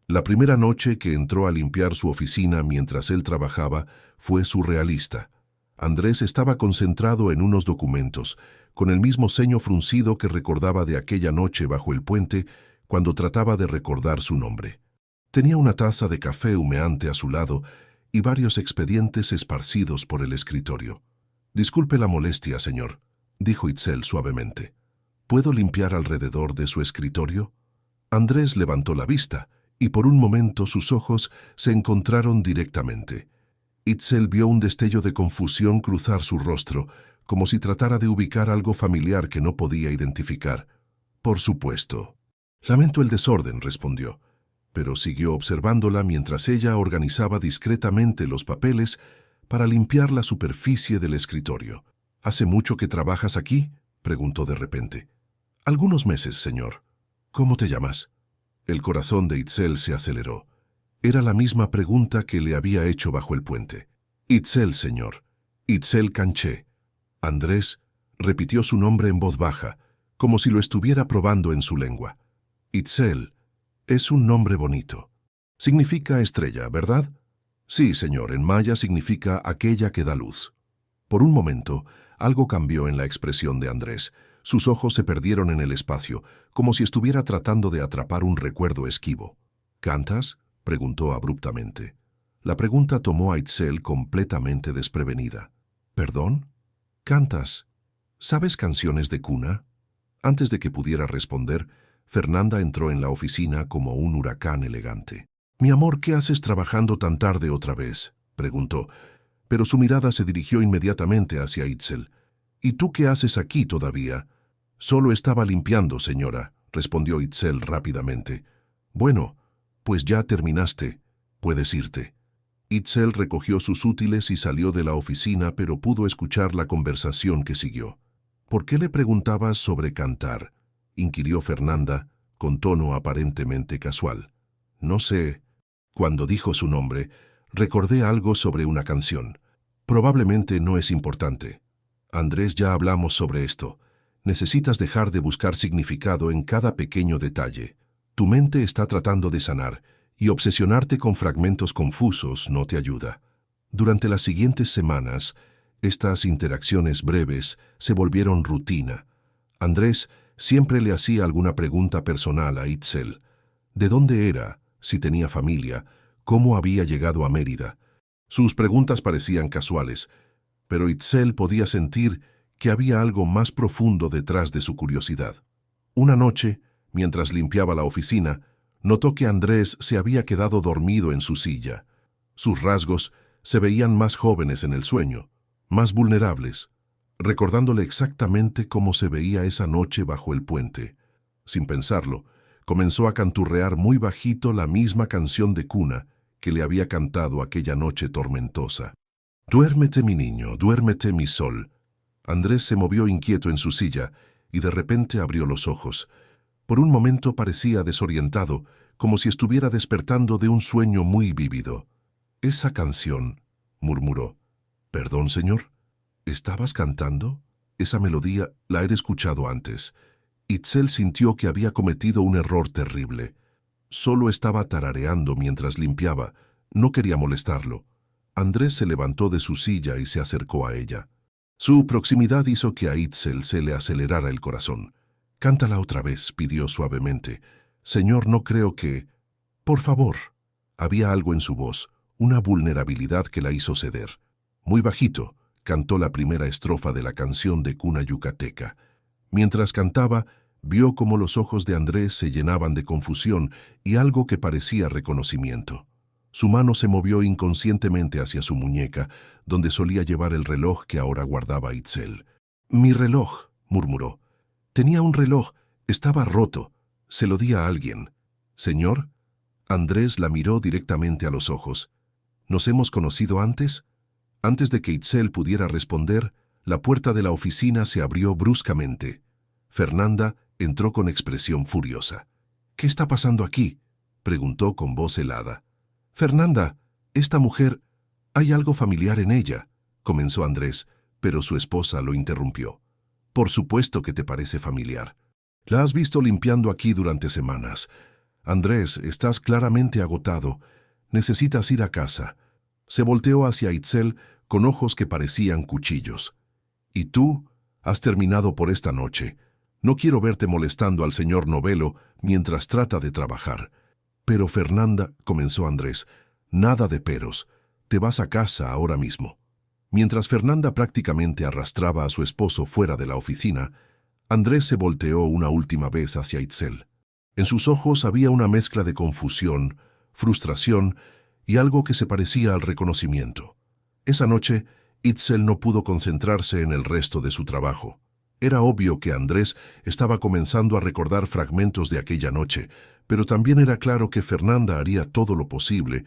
La primera noche que entró a limpiar su oficina mientras él trabajaba fue surrealista. Andrés estaba concentrado en unos documentos, con el mismo ceño fruncido que recordaba de aquella noche bajo el puente cuando trataba de recordar su nombre. Tenía una taza de café humeante a su lado y varios expedientes esparcidos por el escritorio. «Disculpe la molestia, señor», dijo Itzel suavemente. «¿Puedo limpiar alrededor de su escritorio?» Andrés levantó la vista y por un momento sus ojos se encontraron directamente. Itzel vio un destello de confusión cruzar su rostro, como si tratara de ubicar algo familiar que no podía identificar. «Por supuesto». «Lamento el desorden», respondió, pero siguió observándola mientras ella organizaba discretamente los papeles para limpiar la superficie del escritorio. «¿Hace mucho que trabajas aquí?», preguntó de repente. «Algunos meses, señor». «¿Cómo te llamas?». El corazón de Itzel se aceleró. Era la misma pregunta que le había hecho bajo el puente. «Itzel, señor. Itzel Canché». Andrés repitió su nombre en voz baja, como si lo estuviera probando en su lengua. «Itzel es un nombre bonito. Significa estrella, ¿verdad?». «Sí, señor, en maya significa aquella que da luz». Por un momento, algo cambió en la expresión de Andrés. Sus ojos se perdieron en el espacio, como si estuviera tratando de atrapar un recuerdo esquivo. «¿Cantas?», preguntó abruptamente. La pregunta tomó a Itzel completamente desprevenida. «¿Perdón? ¿Cantas? ¿Sabes canciones de cuna?». Antes de que pudiera responder, Fernanda entró en la oficina como un huracán elegante. «Mi amor, ¿qué haces trabajando tan tarde otra vez?», preguntó, pero su mirada se dirigió inmediatamente hacia Itzel. «¿Y tú qué haces aquí todavía?». «Solo estaba limpiando, señora», respondió Itzel rápidamente. «Bueno, pues ya terminaste. Puedes irte». Itzel recogió sus útiles y salió de la oficina, pero pudo escuchar la conversación que siguió. «¿Por qué le preguntabas sobre cantar?», inquirió Fernanda, con tono aparentemente casual. «No sé». Cuando dijo su nombre, recordé algo sobre una canción. «Probablemente no es importante. Andrés, ya hablamos sobre esto. Necesitas dejar de buscar significado en cada pequeño detalle. Tu mente está tratando de sanar, y obsesionarte con fragmentos confusos no te ayuda». Durante las siguientes semanas, estas interacciones breves se volvieron rutina. Andrés siempre le hacía alguna pregunta personal a Itzel. ¿De dónde era? Si tenía familia. ¿Cómo había llegado a Mérida? Sus preguntas parecían casuales, pero Itzel podía sentir que había algo más profundo detrás de su curiosidad. Una noche, mientras limpiaba la oficina, notó que Andrés se había quedado dormido en su silla. Sus rasgos se veían más jóvenes en el sueño, más vulnerables, recordándole exactamente cómo se veía esa noche bajo el puente. Sin pensarlo, comenzó a canturrear muy bajito la misma canción de cuna que le había cantado aquella noche tormentosa. «Duérmete, mi niño, duérmete, mi sol». Andrés se movió inquieto en su silla y de repente abrió los ojos. Por un momento parecía desorientado, como si estuviera despertando de un sueño muy vívido. «Esa canción», murmuró. «¿Perdón, señor? ¿Estabas cantando? Esa melodía la he escuchado antes». Itzel sintió que había cometido un error terrible. Solo estaba tarareando mientras limpiaba. No quería molestarlo. Andrés se levantó de su silla y se acercó a ella. Su proximidad hizo que a Itzel se le acelerara el corazón. «Cántala otra vez», pidió suavemente. «Señor, no creo que...». «Por favor». Había algo en su voz, una vulnerabilidad que la hizo ceder. Muy bajito, cantó la primera estrofa de la canción de cuna yucateca. Mientras cantaba, vio cómo los ojos de Andrés se llenaban de confusión y algo que parecía reconocimiento. Su mano se movió inconscientemente hacia su muñeca, donde solía llevar el reloj que ahora guardaba Itzel. «Mi reloj», murmuró. «Tenía un reloj. Estaba roto. Se lo di a alguien». «¿Señor?» Andrés la miró directamente a los ojos. «¿Nos hemos conocido antes?» Antes de que Itzel pudiera responder, la puerta de la oficina se abrió bruscamente. Fernanda entró con expresión furiosa. «¿Qué está pasando aquí?», preguntó con voz helada. «Fernanda, esta mujer, hay algo familiar en ella», comenzó Andrés, pero su esposa lo interrumpió. «Por supuesto que te parece familiar. La has visto limpiando aquí durante semanas. Andrés, estás claramente agotado. Necesitas ir a casa». Se volteó hacia Itzel con ojos que parecían cuchillos. «¿Y tú? Has terminado por esta noche. No quiero verte molestando al señor Novello mientras trata de trabajar». «Pero Fernanda», comenzó Andrés, «nada de peros. Te vas a casa ahora mismo». Mientras Fernanda prácticamente arrastraba a su esposo fuera de la oficina, Andrés se volteó una última vez hacia Itzel. En sus ojos había una mezcla de confusión, frustración y algo que se parecía al reconocimiento. Esa noche, Itzel no pudo concentrarse en el resto de su trabajo. Era obvio que Andrés estaba comenzando a recordar fragmentos de aquella noche, pero también era claro que Fernanda haría todo lo posible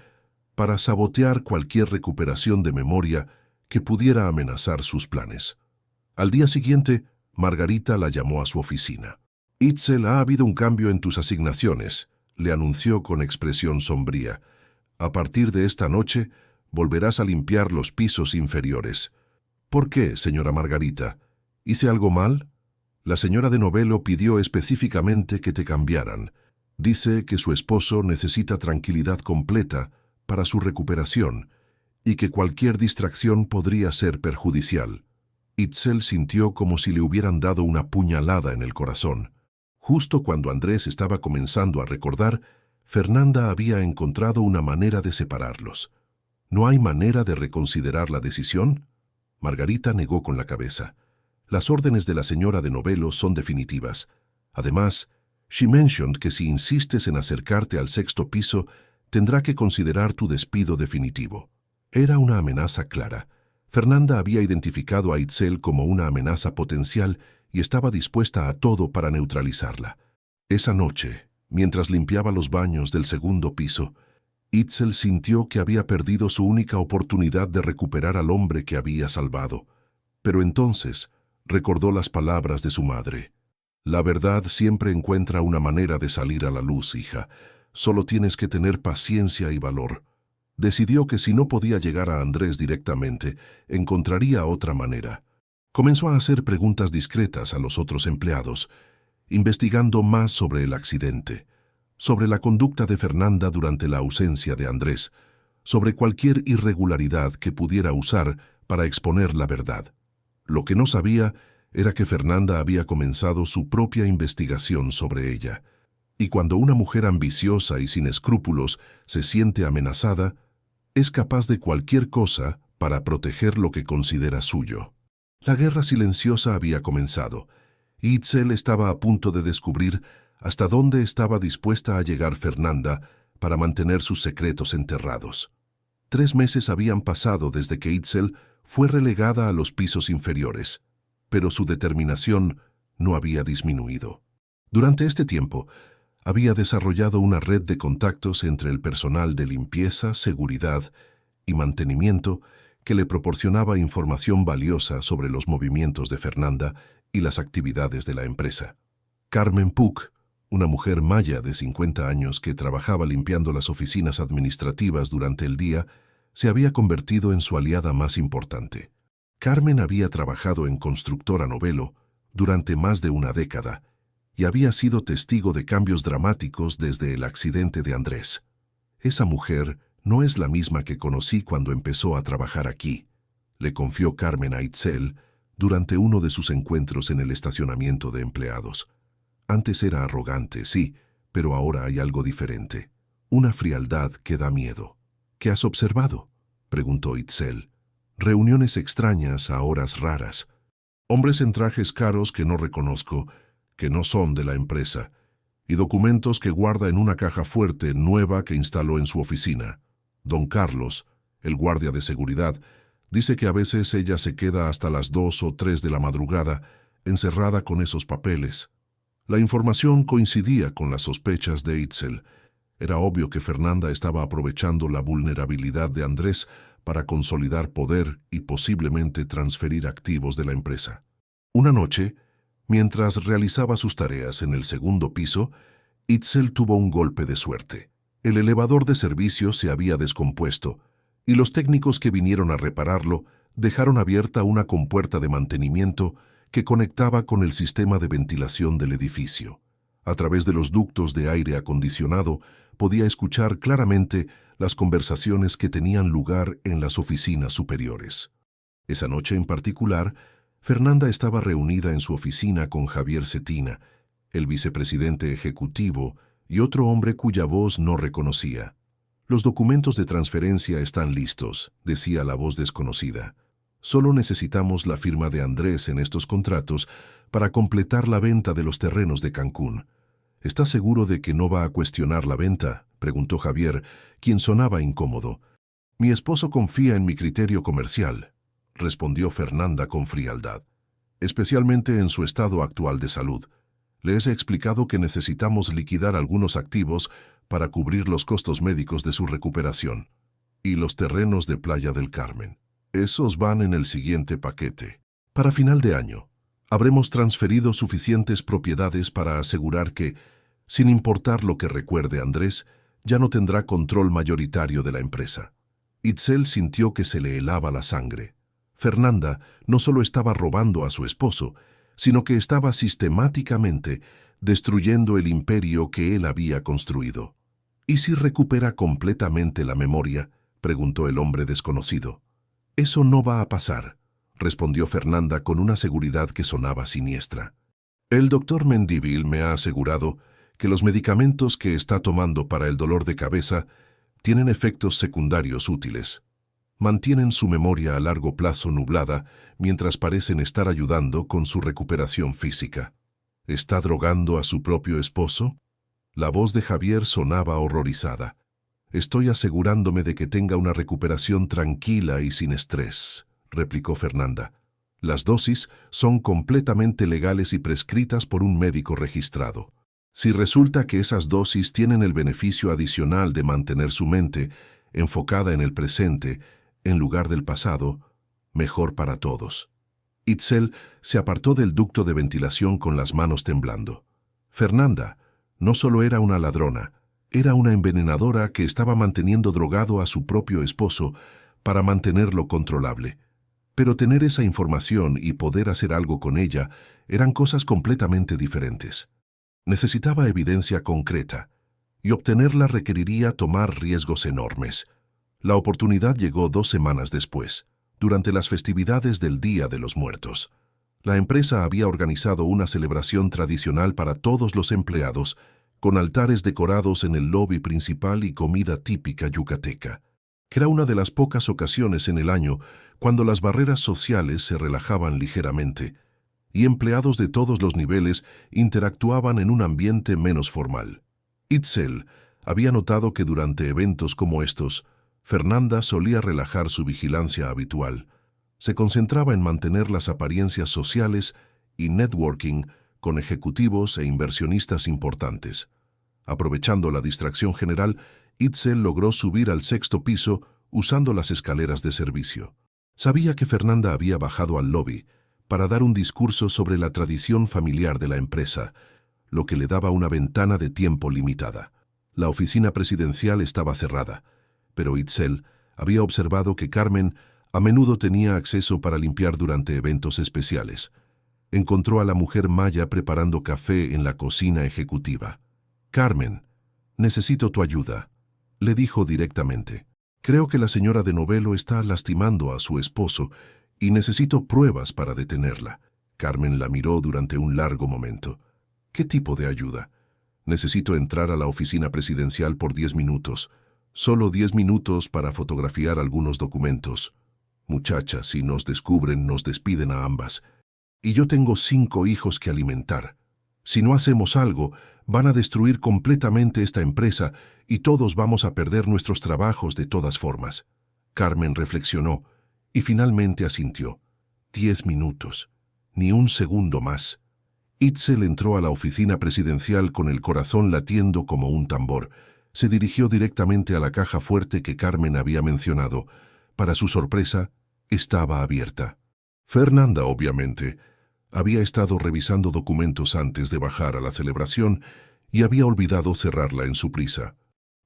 para sabotear cualquier recuperación de memoria que pudiera amenazar sus planes. Al día siguiente, Margarita la llamó a su oficina. «Itzel, ha habido un cambio en tus asignaciones», le anunció con expresión sombría. «A partir de esta noche, volverás a limpiar los pisos inferiores». «¿Por qué, señora Margarita? ¿Hice algo mal?» «La señora de Novello pidió específicamente que te cambiaran. Dice que su esposo necesita tranquilidad completa para su recuperación y que cualquier distracción podría ser perjudicial». Itzel sintió como si le hubieran dado una puñalada en el corazón. Justo cuando Andrés estaba comenzando a recordar, Fernanda había encontrado una manera de separarlos. «¿No hay manera de reconsiderar la decisión?». Margarita negó con la cabeza. «Las órdenes de la señora de Novello son definitivas. Además, she mentioned que si insistes en acercarte al sexto piso, tendrá que considerar tu despido definitivo». Era una amenaza clara. Fernanda había identificado a Itzel como una amenaza potencial y estaba dispuesta a todo para neutralizarla. Esa noche, mientras limpiaba los baños del segundo piso, Itzel sintió que había perdido su única oportunidad de recuperar al hombre que había salvado. Pero entonces recordó las palabras de su madre. «La verdad siempre encuentra una manera de salir a la luz, hija. Solo tienes que tener paciencia y valor». Decidió que si no podía llegar a Andrés directamente, encontraría otra manera. Comenzó a hacer preguntas discretas a los otros empleados, investigando más sobre el accidente, sobre la conducta de Fernanda durante la ausencia de Andrés, sobre cualquier irregularidad que pudiera usar para exponer la verdad. Lo que no sabía era que Fernanda había comenzado su propia investigación sobre ella. Y cuando una mujer ambiciosa y sin escrúpulos se siente amenazada, es capaz de cualquier cosa para proteger lo que considera suyo. La guerra silenciosa había comenzado, y Itzel estaba a punto de descubrir hasta dónde estaba dispuesta a llegar Fernanda para mantener sus secretos enterrados. 3 meses habían pasado desde que Itzel fue relegada a los pisos inferiores, pero su determinación no había disminuido. Durante este tiempo, había desarrollado una red de contactos entre el personal de limpieza, seguridad y mantenimiento que le proporcionaba información valiosa sobre los movimientos de Fernanda y las actividades de la empresa. Carmen Puck, una mujer maya de 50 años que trabajaba limpiando las oficinas administrativas durante el día, se había convertido en su aliada más importante. Carmen había trabajado en Constructora Novello durante más de una década y había sido testigo de cambios dramáticos desde el accidente de Andrés. «Esa mujer no es la misma que conocí cuando empezó a trabajar aquí», le confió Carmen a Itzel durante uno de sus encuentros en el estacionamiento de empleados. «Antes era arrogante, sí, pero ahora hay algo diferente. Una frialdad que da miedo». «¿Qué has observado?», preguntó Itzel. «Reuniones extrañas a horas raras». Hombres en trajes caros que no reconozco, que no son de la empresa, y documentos que guarda en una caja fuerte nueva que instaló en su oficina. Don Carlos, el guardia de seguridad, dice que a veces ella se queda hasta las 2 o 3 de la madrugada encerrada con esos papeles. La información coincidía con las sospechas de Itzel. Era obvio que Fernanda estaba aprovechando la vulnerabilidad de Andrés para consolidar poder y posiblemente transferir activos de la empresa. Una noche, mientras realizaba sus tareas en el segundo piso, Itzel tuvo un golpe de suerte. El elevador de servicio se había descompuesto y los técnicos que vinieron a repararlo dejaron abierta una compuerta de mantenimiento que conectaba con el sistema de ventilación del edificio. A través de los ductos de aire acondicionado podía escuchar claramente las conversaciones que tenían lugar en las oficinas superiores. Esa noche en particular, Fernanda estaba reunida en su oficina con Javier Cetina, el vicepresidente ejecutivo y otro hombre cuya voz no reconocía. «Los documentos de transferencia están listos», decía la voz desconocida. «Solo necesitamos la firma de Andrés en estos contratos para completar la venta de los terrenos de Cancún». «¿Estás seguro de que no va a cuestionar la venta?», preguntó Javier, quien sonaba incómodo. «Mi esposo confía en mi criterio comercial», respondió Fernanda con frialdad, «especialmente en su estado actual de salud. Les he explicado que necesitamos liquidar algunos activos para cubrir los costos médicos de su recuperación. Y los terrenos de Playa del Carmen. Esos van en el siguiente paquete. Para final de año, habremos transferido suficientes propiedades para asegurar que, sin importar lo que recuerde Andrés, ya no tendrá control mayoritario de la empresa». Itzel sintió que se le helaba la sangre. Fernanda no solo estaba robando a su esposo, sino que estaba sistemáticamente destruyendo el imperio que él había construido. «¿Y si recupera completamente la memoria?», preguntó el hombre desconocido. «Eso no va a pasar», respondió Fernanda con una seguridad que sonaba siniestra. «El doctor Mendívil me ha asegurado que los medicamentos que está tomando para el dolor de cabeza tienen efectos secundarios útiles. Mantienen su memoria a largo plazo nublada mientras parecen estar ayudando con su recuperación física». «¿Está drogando a su propio esposo?». La voz de Javier sonaba horrorizada. «Estoy asegurándome de que tenga una recuperación tranquila y sin estrés», replicó Fernanda. «Las dosis son completamente legales y prescritas por un médico registrado. Si resulta que esas dosis tienen el beneficio adicional de mantener su mente enfocada en el presente en lugar del pasado, mejor para todos». Itzel se apartó del ducto de ventilación con las manos temblando. Fernanda no solo era una ladrona, era una envenenadora que estaba manteniendo drogado a su propio esposo para mantenerlo controlable. Pero tener esa información y poder hacer algo con ella eran cosas completamente diferentes. Necesitaba evidencia concreta, y obtenerla requeriría tomar riesgos enormes. La oportunidad llegó 2 semanas después, durante las festividades del Día de los Muertos. La empresa había organizado una celebración tradicional para todos los empleados, con altares decorados en el lobby principal y comida típica yucateca. Era una de las pocas ocasiones en el año cuando las barreras sociales se relajaban ligeramente, y empleados de todos los niveles interactuaban en un ambiente menos formal. Itzel había notado que durante eventos como estos, Fernanda solía relajar su vigilancia habitual. Se concentraba en mantener las apariencias sociales y networking con ejecutivos e inversionistas importantes. Aprovechando la distracción general, Itzel logró subir al 6º piso usando las escaleras de servicio. Sabía que Fernanda había bajado al lobby para dar un discurso sobre la tradición familiar de la empresa, lo que le daba una ventana de tiempo limitada. La oficina presidencial estaba cerrada, pero Itzel había observado que Carmen a menudo tenía acceso para limpiar durante eventos especiales. Encontró a la mujer maya preparando café en la cocina ejecutiva. «Carmen, necesito tu ayuda», le dijo directamente. «Creo que la señora de Novelo está lastimando a su esposo y necesito pruebas para detenerla». Carmen la miró durante un largo momento. «¿Qué tipo de ayuda?». «Necesito entrar a la oficina presidencial por 10 minutos. Solo 10 minutos para fotografiar algunos documentos. Muchacha, si nos descubren, nos despiden a ambas». Y yo tengo 5 hijos que alimentar. Si no hacemos algo, van a destruir completamente esta empresa y todos vamos a perder nuestros trabajos de todas formas. Carmen reflexionó y finalmente asintió. 10 minutos. Ni un segundo más. Itzel entró a la oficina presidencial con el corazón latiendo como un tambor. Se dirigió directamente a la caja fuerte que Carmen había mencionado. Para su sorpresa, estaba abierta. Fernanda, obviamente, había estado revisando documentos antes de bajar a la celebración y había olvidado cerrarla en su prisa.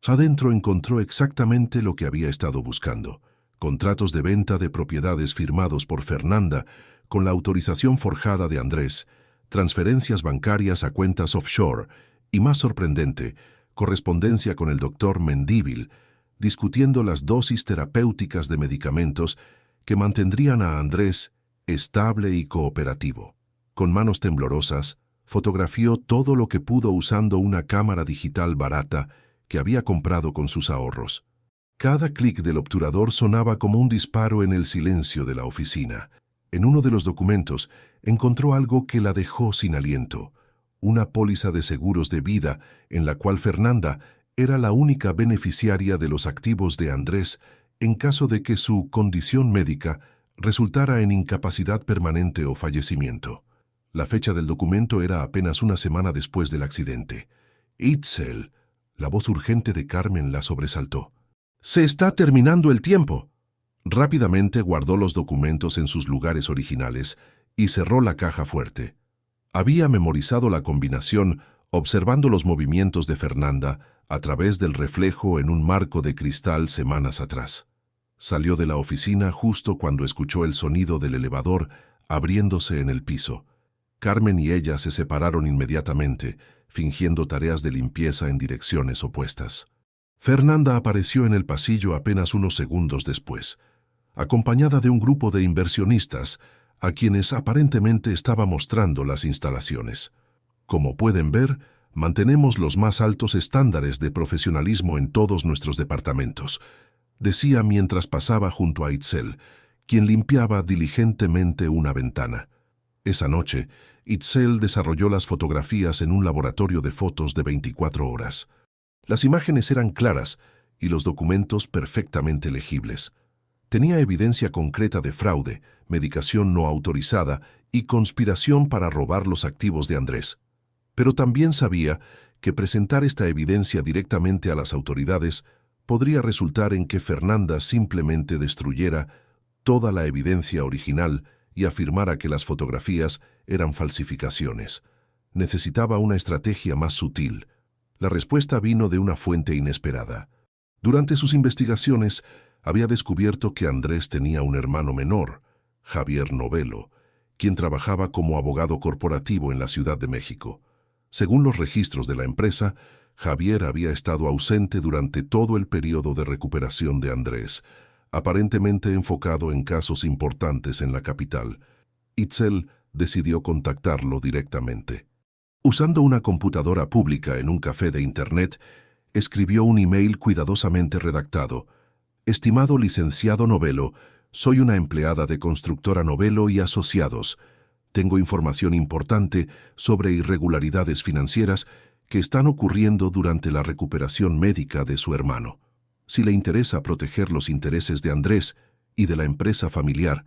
Adentro encontró exactamente lo que había estado buscando: contratos de venta de propiedades firmados por Fernanda con la autorización forjada de Andrés, transferencias bancarias a cuentas offshore y, más sorprendente, correspondencia con el doctor Mendívil, discutiendo las dosis terapéuticas de medicamentos que mantendrían a Andrés estable y cooperativo. Con manos temblorosas, fotografió todo lo que pudo usando una cámara digital barata que había comprado con sus ahorros. Cada clic del obturador sonaba como un disparo en el silencio de la oficina. En uno de los documentos encontró algo que la dejó sin aliento: una póliza de seguros de vida en la cual Fernanda era la única beneficiaria de los activos de Andrés en caso de que su condición médica resultara en incapacidad permanente o fallecimiento. La fecha del documento era apenas una semana después del accidente. Itzel, la voz urgente de Carmen la sobresaltó. «¡Se está terminando el tiempo!». Rápidamente guardó los documentos en sus lugares originales y cerró la caja fuerte. Había memorizado la combinación observando los movimientos de Fernanda a través del reflejo en un marco de cristal semanas atrás. Salió de la oficina justo cuando escuchó el sonido del elevador abriéndose en el piso. Carmen y ella se separaron inmediatamente, fingiendo tareas de limpieza en direcciones opuestas. Fernanda apareció en el pasillo apenas unos segundos después, acompañada de un grupo de inversionistas a quienes aparentemente estaba mostrando las instalaciones. Como pueden ver, mantenemos los más altos estándares de profesionalismo en todos nuestros departamentos, decía mientras pasaba junto a Itzel, quien limpiaba diligentemente una ventana. Esa noche, Itzel desarrolló las fotografías en un laboratorio de fotos de 24 horas. Las imágenes eran claras y los documentos perfectamente legibles. Tenía evidencia concreta de fraude, medicación no autorizada y conspiración para robar los activos de Andrés. Pero también sabía que presentar esta evidencia directamente a las autoridades podría resultar en que Fernanda simplemente destruyera toda la evidencia original y afirmara que las fotografías eran falsificaciones. Necesitaba una estrategia más sutil. La respuesta vino de una fuente inesperada. Durante sus investigaciones, había descubierto que Andrés tenía un hermano menor, Javier Novelo, quien trabajaba como abogado corporativo en la Ciudad de México. Según los registros de la empresa, Javier había estado ausente durante todo el periodo de recuperación de Andrés, aparentemente enfocado en casos importantes en la capital. Itzel decidió contactarlo directamente. Usando una computadora pública en un café de Internet, escribió un email cuidadosamente redactado. «Estimado licenciado Novelo, soy una empleada de Constructora Novelo y Asociados. Tengo información importante sobre irregularidades financieras que están ocurriendo durante la recuperación médica de su hermano. Si le interesa proteger los intereses de Andrés y de la empresa familiar,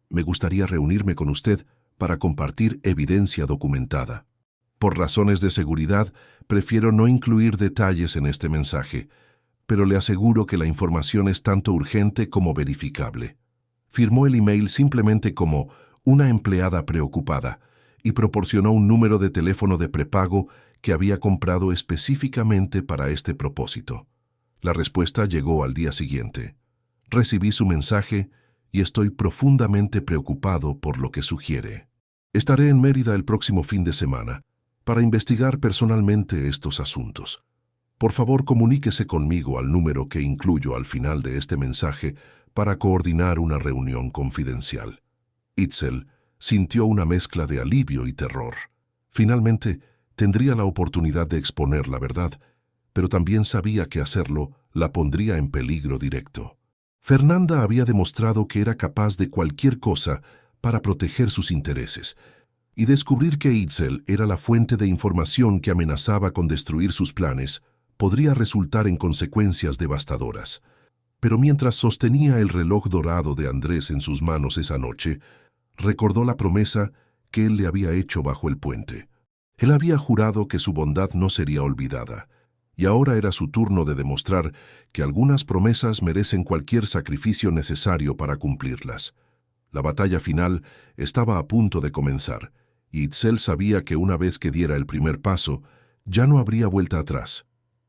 me gustaría reunirme con usted para compartir evidencia documentada. Por razones de seguridad, prefiero no incluir detalles en este mensaje, pero le aseguro que la información es tanto urgente como verificable». Firmó el email simplemente como «una empleada preocupada» y proporcionó un número de teléfono de prepago que había comprado específicamente para este propósito. La respuesta llegó al día siguiente. «Recibí su mensaje y estoy profundamente preocupado por lo que sugiere. Estaré en Mérida el próximo fin de semana para investigar personalmente estos asuntos. Por favor, comuníquese conmigo al número que incluyo al final de este mensaje para coordinar una reunión confidencial». Itzel sintió una mezcla de alivio y terror. Finalmente, tendría la oportunidad de exponer la verdad, pero también sabía que hacerlo la pondría en peligro directo. Fernanda había demostrado que era capaz de cualquier cosa para proteger sus intereses, y descubrir que Itzel era la fuente de información que amenazaba con destruir sus planes podría resultar en consecuencias devastadoras. Pero mientras sostenía el reloj dorado de Andrés en sus manos esa noche, recordó la promesa que él le había hecho bajo el puente. Él había jurado que su bondad no sería olvidada, y ahora era su turno de demostrar que algunas promesas merecen cualquier sacrificio necesario para cumplirlas. La batalla final estaba a punto de comenzar, y Itzel sabía que una vez que diera el primer paso, ya no habría vuelta atrás.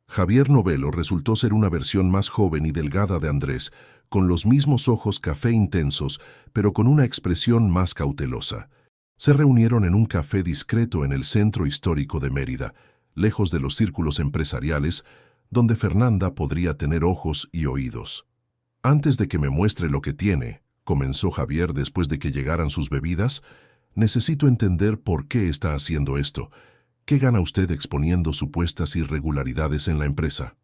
Javier Novello resultó ser una versión más joven y delgada de Andrés, con los mismos ojos café intensos, pero con una expresión más cautelosa. Se reunieron en un café discreto en el centro histórico de Mérida, lejos de los círculos empresariales, donde Fernanda podría tener ojos y oídos. «Antes de que me muestre lo que tiene», comenzó Javier después de que llegaran sus bebidas, «necesito entender por qué está haciendo esto. ¿Qué gana usted exponiendo supuestas irregularidades en la empresa?»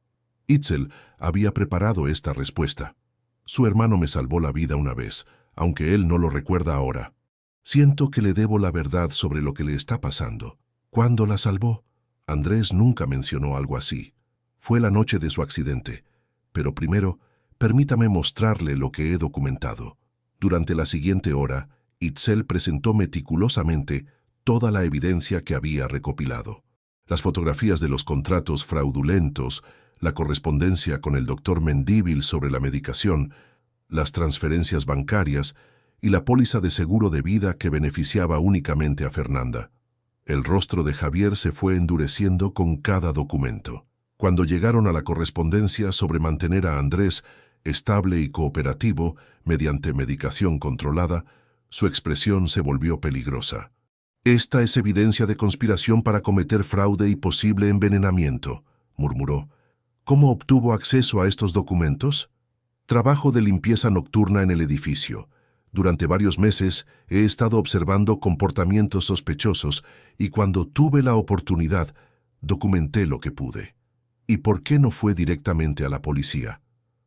Itzel había preparado esta respuesta. «Su hermano me salvó la vida una vez, aunque él no lo recuerda ahora. Siento que le debo la verdad sobre lo que le está pasando». «¿Cuándo la salvó?» Andrés nunca mencionó algo así. «Fue la noche de su accidente. Pero primero, permítame mostrarle lo que he documentado». Durante la siguiente hora, Itzel presentó meticulosamente toda la evidencia que había recopilado. Las fotografías de los contratos fraudulentos, la correspondencia con el doctor Mendívil sobre la medicación, las transferencias bancarias y la póliza de seguro de vida que beneficiaba únicamente a Fernanda. El rostro de Javier se fue endureciendo con cada documento. Cuando llegaron a la correspondencia sobre mantener a Andrés estable y cooperativo mediante medicación controlada, su expresión se volvió peligrosa. «Esta es evidencia de conspiración para cometer fraude y posible envenenamiento», murmuró. «¿Cómo obtuvo acceso a estos documentos?» «Trabajo de limpieza nocturna en el edificio. Durante varios meses he estado observando comportamientos sospechosos y cuando tuve la oportunidad, documenté lo que pude». «¿Y por qué no fue directamente a la policía?»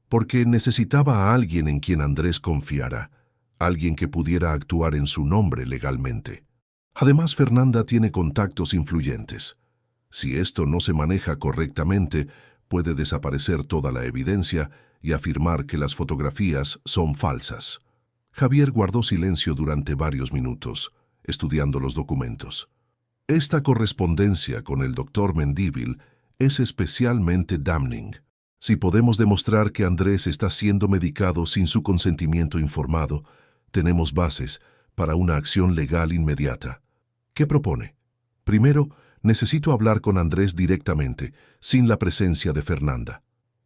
«Porque necesitaba a alguien en quien Andrés confiara, alguien que pudiera actuar en su nombre legalmente. Además, Fernanda tiene contactos influyentes. Si esto no se maneja correctamente, puede desaparecer toda la evidencia y afirmar que las fotografías son falsas». Javier guardó silencio durante varios minutos, estudiando los documentos. «Esta correspondencia con el doctor Mendívil es especialmente damning. Si podemos demostrar que Andrés está siendo medicado sin su consentimiento informado, tenemos bases para una acción legal inmediata». «¿Qué propone?» «Primero, necesito hablar con Andrés directamente, sin la presencia de Fernanda.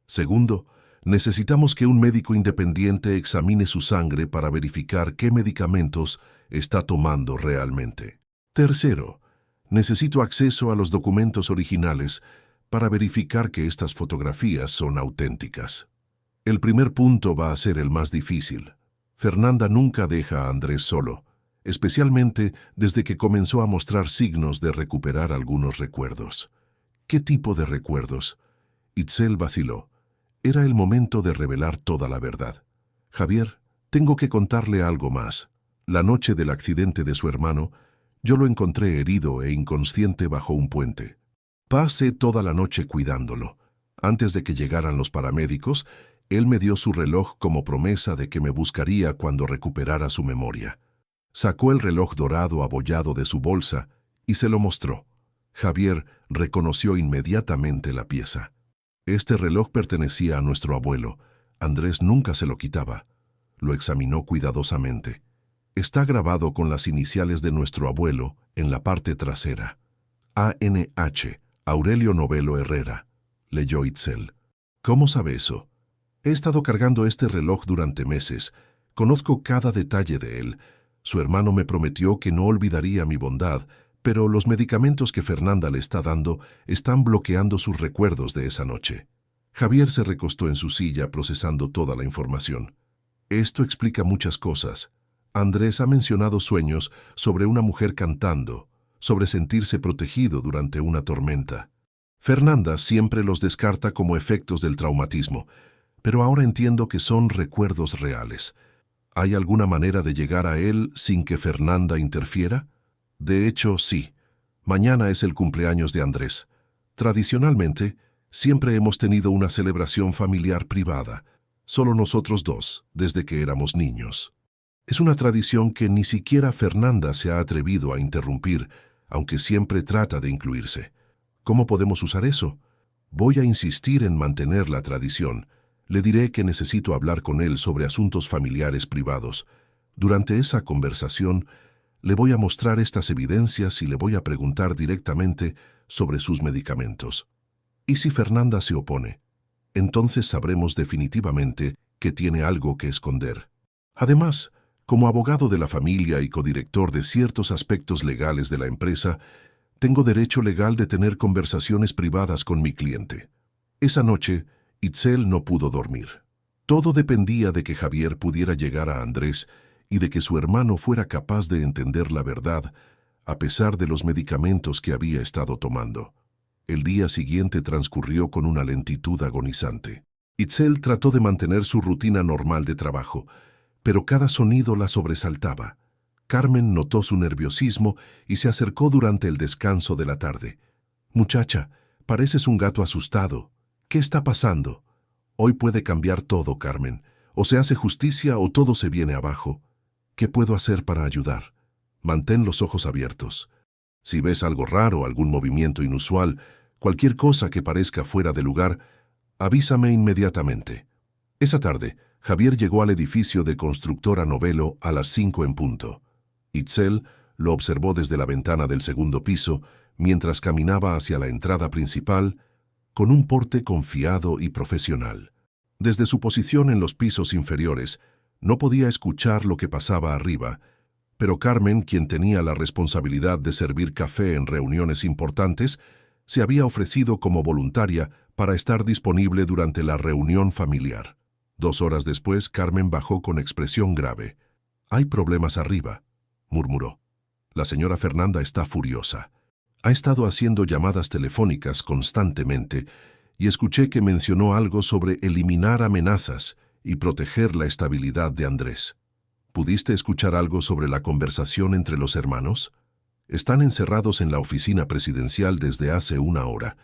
Segundo, necesitamos que un médico independiente examine su sangre para verificar qué medicamentos está tomando realmente. Tercero, necesito acceso a los documentos originales para verificar que estas fotografías son auténticas. El primer punto va a ser el más difícil. Fernanda nunca deja a Andrés solo, especialmente desde que comenzó a mostrar signos de recuperar algunos recuerdos». «¿Qué tipo de recuerdos?» Itzel vaciló. Era el momento de revelar toda la verdad. «Javier, tengo que contarle algo más. La noche del accidente de su hermano, yo lo encontré herido e inconsciente bajo un puente. Pasé toda la noche cuidándolo. Antes de que llegaran los paramédicos, él me dio su reloj como promesa de que me buscaría cuando recuperara su memoria. Sacó el reloj dorado abollado de su bolsa y se lo mostró. Javier reconoció inmediatamente la pieza. Este reloj pertenecía a nuestro abuelo. Andrés nunca se lo quitaba. Lo examinó cuidadosamente. Está grabado con las iniciales de nuestro abuelo en la parte trasera. A.N.H. Aurelio Novello Herrera, leyó Itzel. «¿Cómo sabe eso?» «He estado cargando este reloj durante meses. Conozco cada detalle de él. Su hermano me prometió que no olvidaría mi bondad, pero los medicamentos que Fernanda le está dando están bloqueando sus recuerdos de esa noche». Javier se recostó en su silla procesando toda la información. «Esto explica muchas cosas. Andrés ha mencionado sueños sobre una mujer cantando, sobre sentirse protegido durante una tormenta. Fernanda siempre los descarta como efectos del traumatismo, pero ahora entiendo que son recuerdos reales. ¿Hay alguna manera de llegar a él sin que Fernanda interfiera?» De hecho, sí. Mañana es el cumpleaños de Andrés. Tradicionalmente, siempre hemos tenido una celebración familiar privada, solo nosotros dos, desde que éramos niños. Es una tradición que ni siquiera Fernanda se ha atrevido a interrumpir, aunque siempre trata de incluirse. ¿Cómo podemos usar eso? Voy a insistir en mantener la tradición. Le diré que necesito hablar con él sobre asuntos familiares privados. Durante esa conversación, le voy a mostrar estas evidencias y le voy a preguntar directamente sobre sus medicamentos. ¿Y si Fernanda se opone? Entonces sabremos definitivamente que tiene algo que esconder. Además, como abogado de la familia y codirector de ciertos aspectos legales de la empresa, tengo derecho legal de tener conversaciones privadas con mi cliente. Esa noche, Itzel no pudo dormir. Todo dependía de que Javier pudiera llegar a Andrés y de que su hermano fuera capaz de entender la verdad, a pesar de los medicamentos que había estado tomando. El día siguiente transcurrió con una lentitud agonizante. Itzel trató de mantener su rutina normal de trabajo, pero cada sonido la sobresaltaba. Carmen notó su nerviosismo y se acercó durante el descanso de la tarde. «Muchacha, pareces un gato asustado. ¿Qué está pasando? Hoy puede cambiar todo, Carmen. O se hace justicia o todo se viene abajo. ¿Qué puedo hacer para ayudar? Mantén los ojos abiertos. Si ves algo raro, algún movimiento inusual, cualquier cosa que parezca fuera de lugar, avísame inmediatamente». Esa tarde, Javier llegó al edificio de Constructora Novelo a las 5 en punto. Itzel lo observó desde la ventana del segundo piso mientras caminaba hacia la entrada principal con un porte confiado y profesional. Desde su posición en los pisos inferiores, no podía escuchar lo que pasaba arriba, pero Carmen, quien tenía la responsabilidad de servir café en reuniones importantes, se había ofrecido como voluntaria para estar disponible durante la reunión familiar. 2 horas después, Carmen bajó con expresión grave. «Hay problemas arriba», murmuró. «La señora Fernanda está furiosa. Ha estado haciendo llamadas telefónicas constantemente y escuché que mencionó algo sobre eliminar amenazas y proteger la estabilidad de Andrés. ¿Pudiste escuchar algo sobre la conversación entre los hermanos? Están encerrados en la oficina presidencial desde hace 1 hora.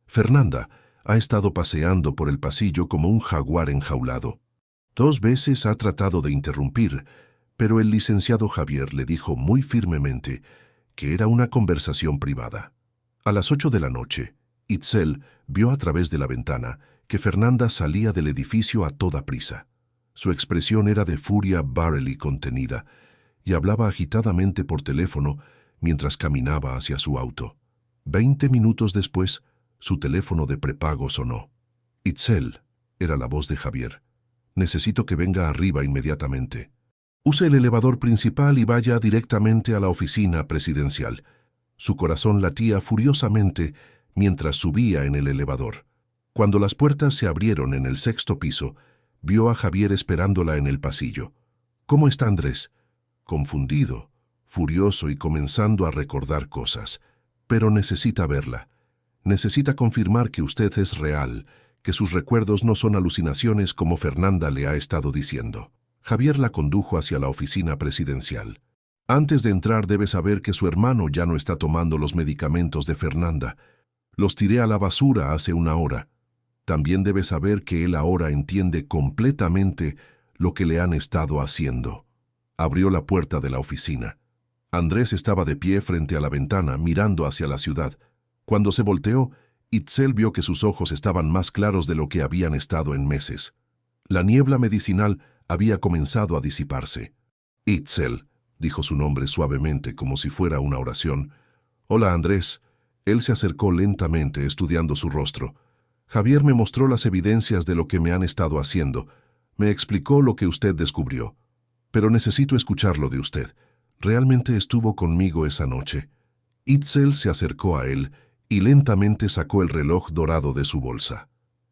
Fernanda ha estado paseando por el pasillo como un jaguar enjaulado. 2 veces ha tratado de interrumpir, pero el licenciado Javier le dijo muy firmemente que era una conversación privada. A las 8 de la noche, Itzel vio a través de la ventana que Fernanda salía del edificio a toda prisa. Su expresión era de furia barely contenida y hablaba agitadamente por teléfono mientras caminaba hacia su auto. 20 minutos después, su teléfono de prepago sonó. «Itzel», era la voz de Javier. «Necesito que venga arriba inmediatamente. Use el elevador principal y vaya directamente a la oficina presidencial». Su corazón latía furiosamente mientras subía en el elevador. Cuando las puertas se abrieron en el 6º piso, vio a Javier esperándola en el pasillo. «¿Cómo está Andrés?» Confundido, furioso y comenzando a recordar cosas. «Pero necesita verla. Necesita confirmar que usted es real, que sus recuerdos no son alucinaciones como Fernanda le ha estado diciendo». Javier la condujo hacia la oficina presidencial. «Antes de entrar debe saber que su hermano ya no está tomando los medicamentos de Fernanda. Los tiré a la basura hace 1 hora. También debe saber que él ahora entiende completamente lo que le han estado haciendo». Abrió la puerta de la oficina. Andrés estaba de pie frente a la ventana, mirando hacia la ciudad. Cuando se volteó, Itzel vio que sus ojos estaban más claros de lo que habían estado en meses. La niebla medicinal había comenzado a disiparse. «Itzel», dijo su nombre suavemente, como si fuera una oración. «Hola, Andrés». Él se acercó lentamente, estudiando su rostro. «Javier me mostró las evidencias de lo que me han estado haciendo. Me explicó lo que usted descubrió. Pero necesito escucharlo de usted. ¿Realmente estuvo conmigo esa noche?» Itzel se acercó a él y lentamente sacó el reloj dorado de su bolsa.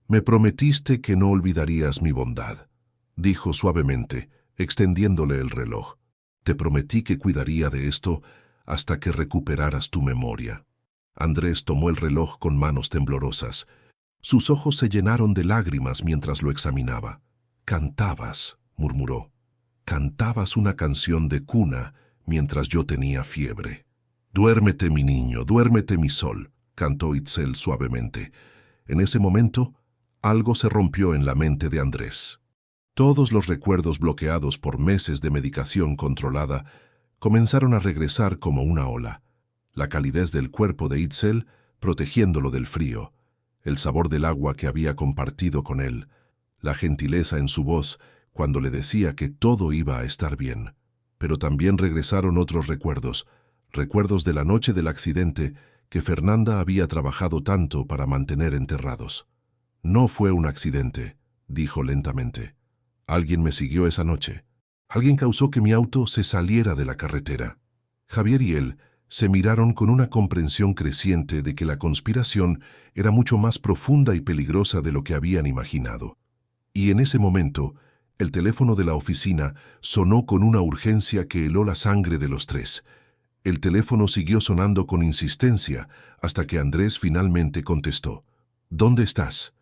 «Me prometiste que no olvidarías mi bondad», dijo suavemente, extendiéndole el reloj. «Te prometí que cuidaría de esto hasta que recuperaras tu memoria». Andrés tomó el reloj con manos temblorosas. Sus ojos se llenaron de lágrimas mientras lo examinaba. «Cantabas», murmuró. «Cantabas una canción de cuna mientras yo tenía fiebre». Duérmete, mi niño, duérmete, mi sol, cantó Itzel suavemente. En ese momento, algo se rompió en la mente de Andrés. Todos los recuerdos bloqueados por meses de medicación controlada comenzaron a regresar como una ola. La calidez del cuerpo de Itzel protegiéndolo del frío, el sabor del agua que había compartido con él, la gentileza en su voz cuando le decía que todo iba a estar bien. Pero también regresaron otros recuerdos, recuerdos de la noche del accidente que Fernanda había trabajado tanto para mantener enterrados. No fue un accidente, dijo lentamente. Alguien me siguió esa noche. Alguien causó que mi auto se saliera de la carretera. Javier y él se miraron con una comprensión creciente de que la conspiración era mucho más profunda y peligrosa de lo que habían imaginado. Y en ese momento, el teléfono de la oficina sonó con una urgencia que heló la sangre de los tres. El teléfono siguió sonando con insistencia hasta que Andrés finalmente contestó. ¿Dónde estás?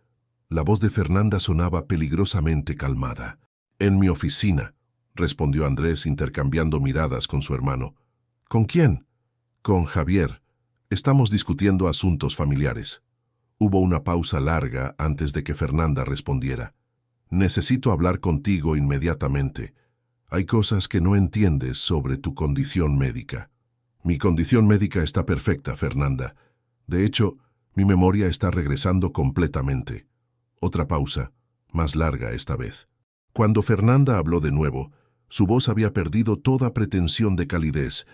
La voz de Fernanda sonaba peligrosamente calmada. En mi oficina, respondió Andrés intercambiando miradas con su hermano. ¿Con quién? Con Javier. Estamos discutiendo asuntos familiares. Hubo una pausa larga antes de que Fernanda respondiera. Necesito hablar contigo inmediatamente. Hay cosas que no entiendes sobre tu condición médica. Mi condición médica está perfecta, Fernanda. De hecho, mi memoria está regresando completamente. Otra pausa, más larga esta vez. Cuando Fernanda habló de nuevo, su voz había perdido toda pretensión de calidez.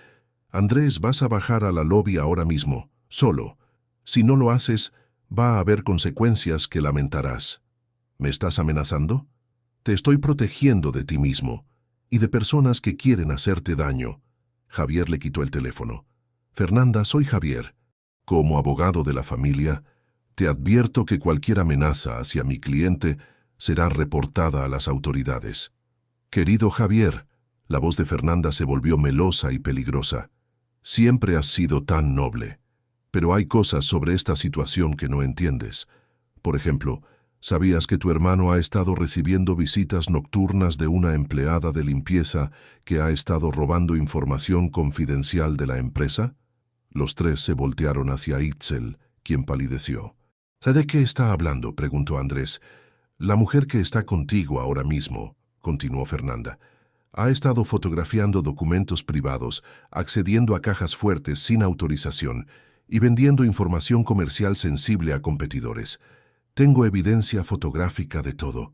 Andrés, vas a bajar a la lobby ahora mismo, solo. Si no lo haces, va a haber consecuencias que lamentarás. ¿Me estás amenazando? Te estoy protegiendo de ti mismo y de personas que quieren hacerte daño. Javier le quitó el teléfono. Fernanda, soy Javier. Como abogado de la familia, te advierto que cualquier amenaza hacia mi cliente será reportada a las autoridades. Querido Javier, la voz de Fernanda se volvió melosa y peligrosa. Siempre has sido tan noble, pero hay cosas sobre esta situación que no entiendes. Por ejemplo, ¿sabías que tu hermano ha estado recibiendo visitas nocturnas de una empleada de limpieza que ha estado robando información confidencial de la empresa? Los tres se voltearon hacia Itzel, quien palideció. ¿De qué está hablando?, preguntó Andrés. La mujer que está contigo ahora mismo, continuó Fernanda, ha estado fotografiando documentos privados, accediendo a cajas fuertes sin autorización y vendiendo información comercial sensible a competidores. Tengo evidencia fotográfica de todo.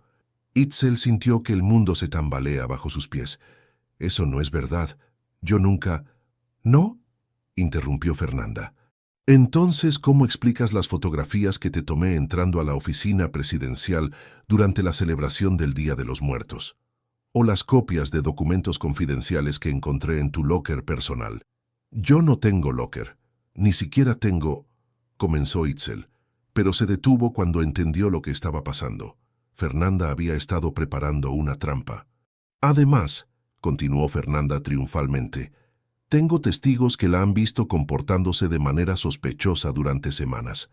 Itzel sintió que el mundo se tambalea bajo sus pies. Eso no es verdad. Yo nunca... ¿No?, interrumpió Fernanda. Entonces, ¿cómo explicas las fotografías que te tomé entrando a la oficina presidencial durante la celebración del Día de los Muertos? ¿O las copias de documentos confidenciales que encontré en tu locker personal? Yo no tengo locker. Ni siquiera tengo... comenzó Itzel, pero se detuvo cuando entendió lo que estaba pasando. Fernanda había estado preparando una trampa. Además, continuó Fernanda triunfalmente, tengo testigos que la han visto comportándose de manera sospechosa durante semanas.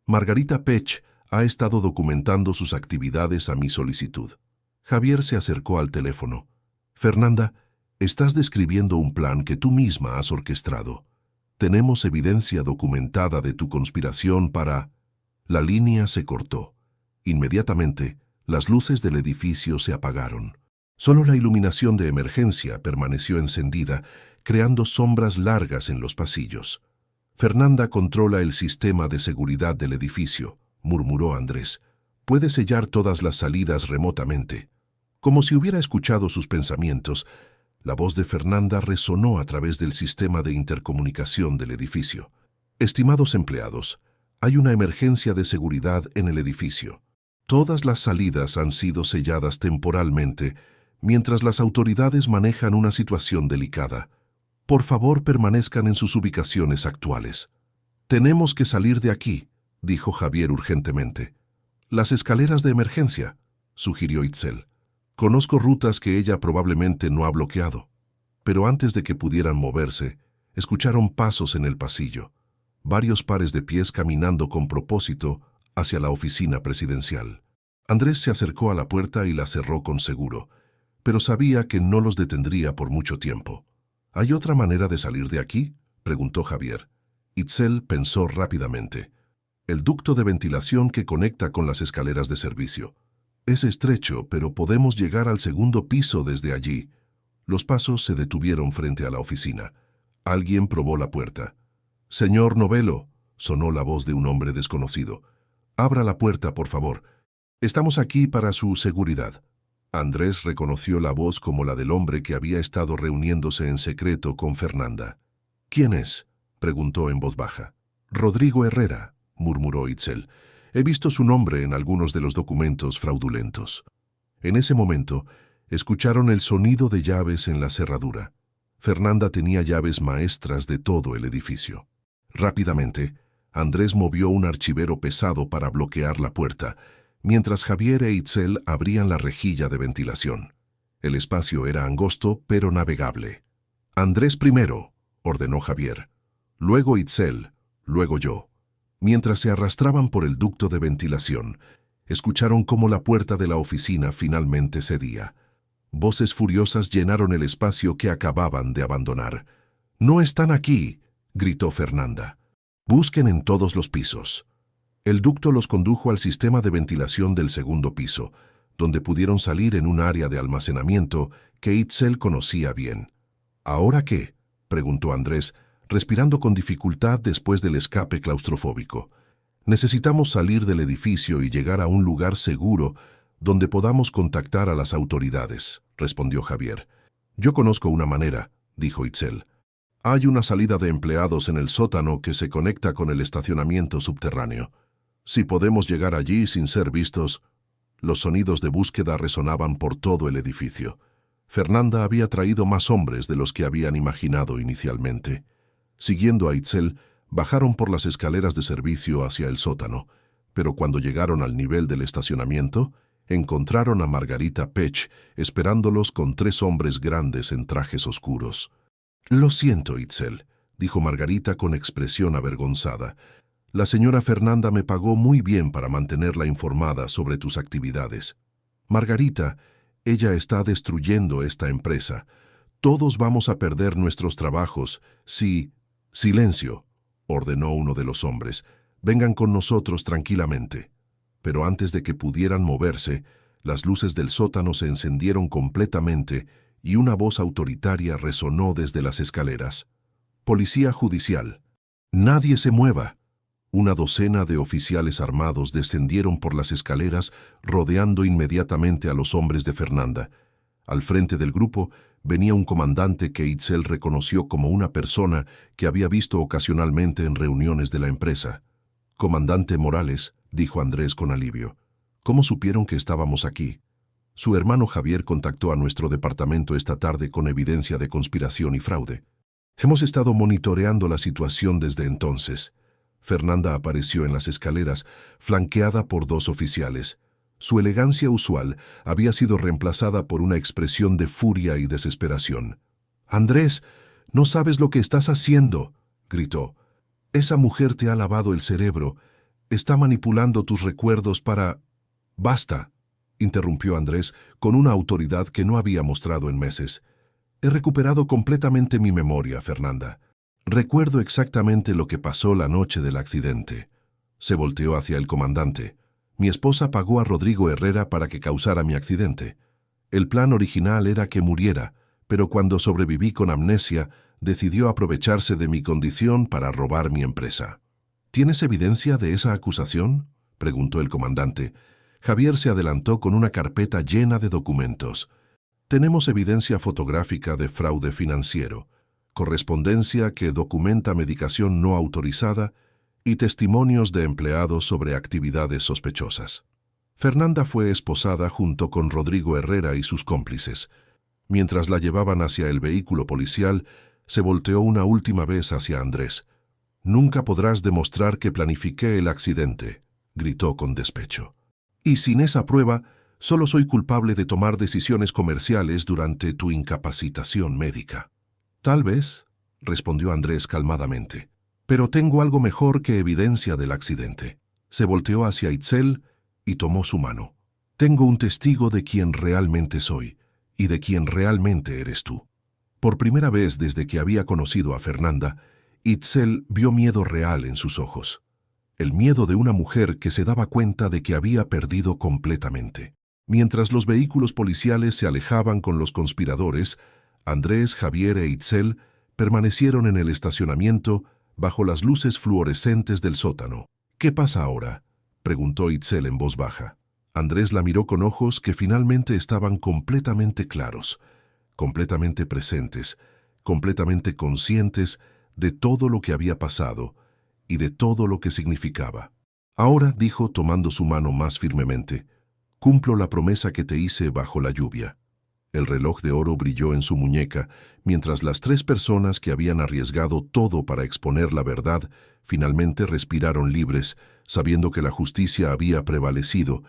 Margarita Pech ha estado documentando sus actividades a mi solicitud. Javier se acercó al teléfono. Fernanda, estás describiendo un plan que tú misma has orquestado. Tenemos evidencia documentada de tu conspiración para... La línea se cortó. Inmediatamente, las luces del edificio se apagaron. Solo la iluminación de emergencia permaneció encendida, creando sombras largas en los pasillos. Fernanda controla el sistema de seguridad del edificio, murmuró Andrés. Puede sellar todas las salidas remotamente. Como si hubiera escuchado sus pensamientos, la voz de Fernanda resonó a través del sistema de intercomunicación del edificio. Estimados empleados, hay una emergencia de seguridad en el edificio. Todas las salidas han sido selladas temporalmente mientras las autoridades manejan una situación delicada. Por favor, permanezcan en sus ubicaciones actuales. Tenemos que salir de aquí, dijo Javier urgentemente. Las escaleras de emergencia, sugirió Itzel. Conozco rutas que ella probablemente no ha bloqueado. Pero antes de que pudieran moverse, escucharon pasos en el pasillo. Varios pares de pies caminando con propósito hacia la oficina presidencial. Andrés se acercó a la puerta y la cerró con seguro, pero sabía que no los detendría por mucho tiempo. ¿Hay otra manera de salir de aquí?, preguntó Javier. Itzel pensó rápidamente. El ducto de ventilación que conecta con las escaleras de servicio. Es estrecho, pero podemos llegar al segundo piso desde allí. Los pasos se detuvieron frente a la oficina. Alguien probó la puerta. «Señor Novello», sonó la voz de un hombre desconocido. «Abra la puerta, por favor. Estamos aquí para su seguridad». Andrés reconoció la voz como la del hombre que había estado reuniéndose en secreto con Fernanda. «¿Quién es?», preguntó en voz baja. «Rodrigo Herrera», murmuró Itzel. «He visto su nombre en algunos de los documentos fraudulentos». En ese momento, escucharon el sonido de llaves en la cerradura. Fernanda tenía llaves maestras de todo el edificio. Rápidamente, Andrés movió un archivero pesado para bloquear la puerta, mientras Javier e Itzel abrían la rejilla de ventilación. El espacio era angosto, pero navegable. «Andrés primero», ordenó Javier. Luego Itzel, luego yo. Mientras se arrastraban por el ducto de ventilación, escucharon cómo la puerta de la oficina finalmente cedía. Voces furiosas llenaron el espacio que acababan de abandonar. «¡No están aquí!», gritó Fernanda. «Busquen en todos los pisos». El ducto los condujo al sistema de ventilación del segundo piso, donde pudieron salir en un área de almacenamiento que Itzel conocía bien. «¿Ahora qué?», preguntó Andrés, respirando con dificultad después del escape claustrofóbico. «Necesitamos salir del edificio y llegar a un lugar seguro donde podamos contactar a las autoridades», respondió Javier. «Yo conozco una manera», dijo Itzel. «Hay una salida de empleados en el sótano que se conecta con el estacionamiento subterráneo. Si podemos llegar allí sin ser vistos». Los sonidos de búsqueda resonaban por todo el edificio. Fernanda había traído más hombres de los que habían imaginado inicialmente. Siguiendo a Itzel, bajaron por las escaleras de servicio hacia el sótano, pero cuando llegaron al nivel del estacionamiento, encontraron a Margarita Pech esperándolos con 3 hombres grandes en trajes oscuros. «Lo siento, Itzel», dijo Margarita con expresión avergonzada. «La señora Fernanda me pagó muy bien para mantenerla informada sobre tus actividades. Margarita, ella está destruyendo esta empresa. Todos vamos a perder nuestros trabajos si...» «Silencio», ordenó uno de los hombres. «Vengan con nosotros tranquilamente». Pero antes de que pudieran moverse, las luces del sótano se encendieron completamente y una voz autoritaria resonó desde las escaleras. «Policía judicial. Nadie se mueva». Una docena de oficiales armados descendieron por las escaleras, rodeando inmediatamente a los hombres de Fernanda. Al frente del grupo venía un comandante que Itzel reconoció como una persona que había visto ocasionalmente en reuniones de la empresa. «Comandante Morales», dijo Andrés con alivio. «¿Cómo supieron que estábamos aquí?» «Su hermano Javier contactó a nuestro departamento esta tarde con evidencia de conspiración y fraude. Hemos estado monitoreando la situación desde entonces». Fernanda apareció en las escaleras, flanqueada por 2 oficiales. Su elegancia usual había sido reemplazada por una expresión de furia y desesperación. «Andrés, no sabes lo que estás haciendo», gritó. «Esa mujer te ha lavado el cerebro. Está manipulando tus recuerdos para...» «Basta», interrumpió Andrés con una autoridad que no había mostrado en meses. «He recuperado completamente mi memoria, Fernanda. Recuerdo exactamente lo que pasó la noche del accidente». Se volteó hacia el comandante. «Mi esposa pagó a Rodrigo Herrera para que causara mi accidente. El plan original era que muriera, pero cuando sobreviví con amnesia, decidió aprovecharse de mi condición para robar mi empresa». «¿Tienes evidencia de esa acusación?», preguntó el comandante. Javier se adelantó con una carpeta llena de documentos. «Tenemos evidencia fotográfica de fraude financiero, correspondencia que documenta medicación no autorizada y testimonios de empleados sobre actividades sospechosas». Fernanda fue esposada junto con Rodrigo Herrera y sus cómplices. Mientras la llevaban hacia el vehículo policial, se volteó una última vez hacia Andrés. «Nunca podrás demostrar que planifiqué el accidente», gritó con despecho. «Y sin esa prueba, solo soy culpable de tomar decisiones comerciales durante tu incapacitación médica». «Tal vez», respondió Andrés calmadamente, «pero tengo algo mejor que evidencia del accidente». Se volteó hacia Itzel y tomó su mano. «Tengo un testigo de quien realmente soy y de quien realmente eres tú». Por primera vez desde que había conocido a Fernanda, Itzel vio miedo real en sus ojos. El miedo de una mujer que se daba cuenta de que había perdido completamente. Mientras los vehículos policiales se alejaban con los conspiradores, Andrés, Javier e Itzel permanecieron en el estacionamiento bajo las luces fluorescentes del sótano. «¿Qué pasa ahora?», preguntó Itzel en voz baja. Andrés la miró con ojos que finalmente estaban completamente claros, completamente presentes, completamente conscientes de todo lo que había pasado y de todo lo que significaba. «Ahora», dijo tomando su mano más firmemente, «cumplo la promesa que te hice bajo la lluvia». El reloj de oro brilló en su muñeca, mientras las 3 personas que habían arriesgado todo para exponer la verdad finalmente respiraron libres, sabiendo que la justicia había prevalecido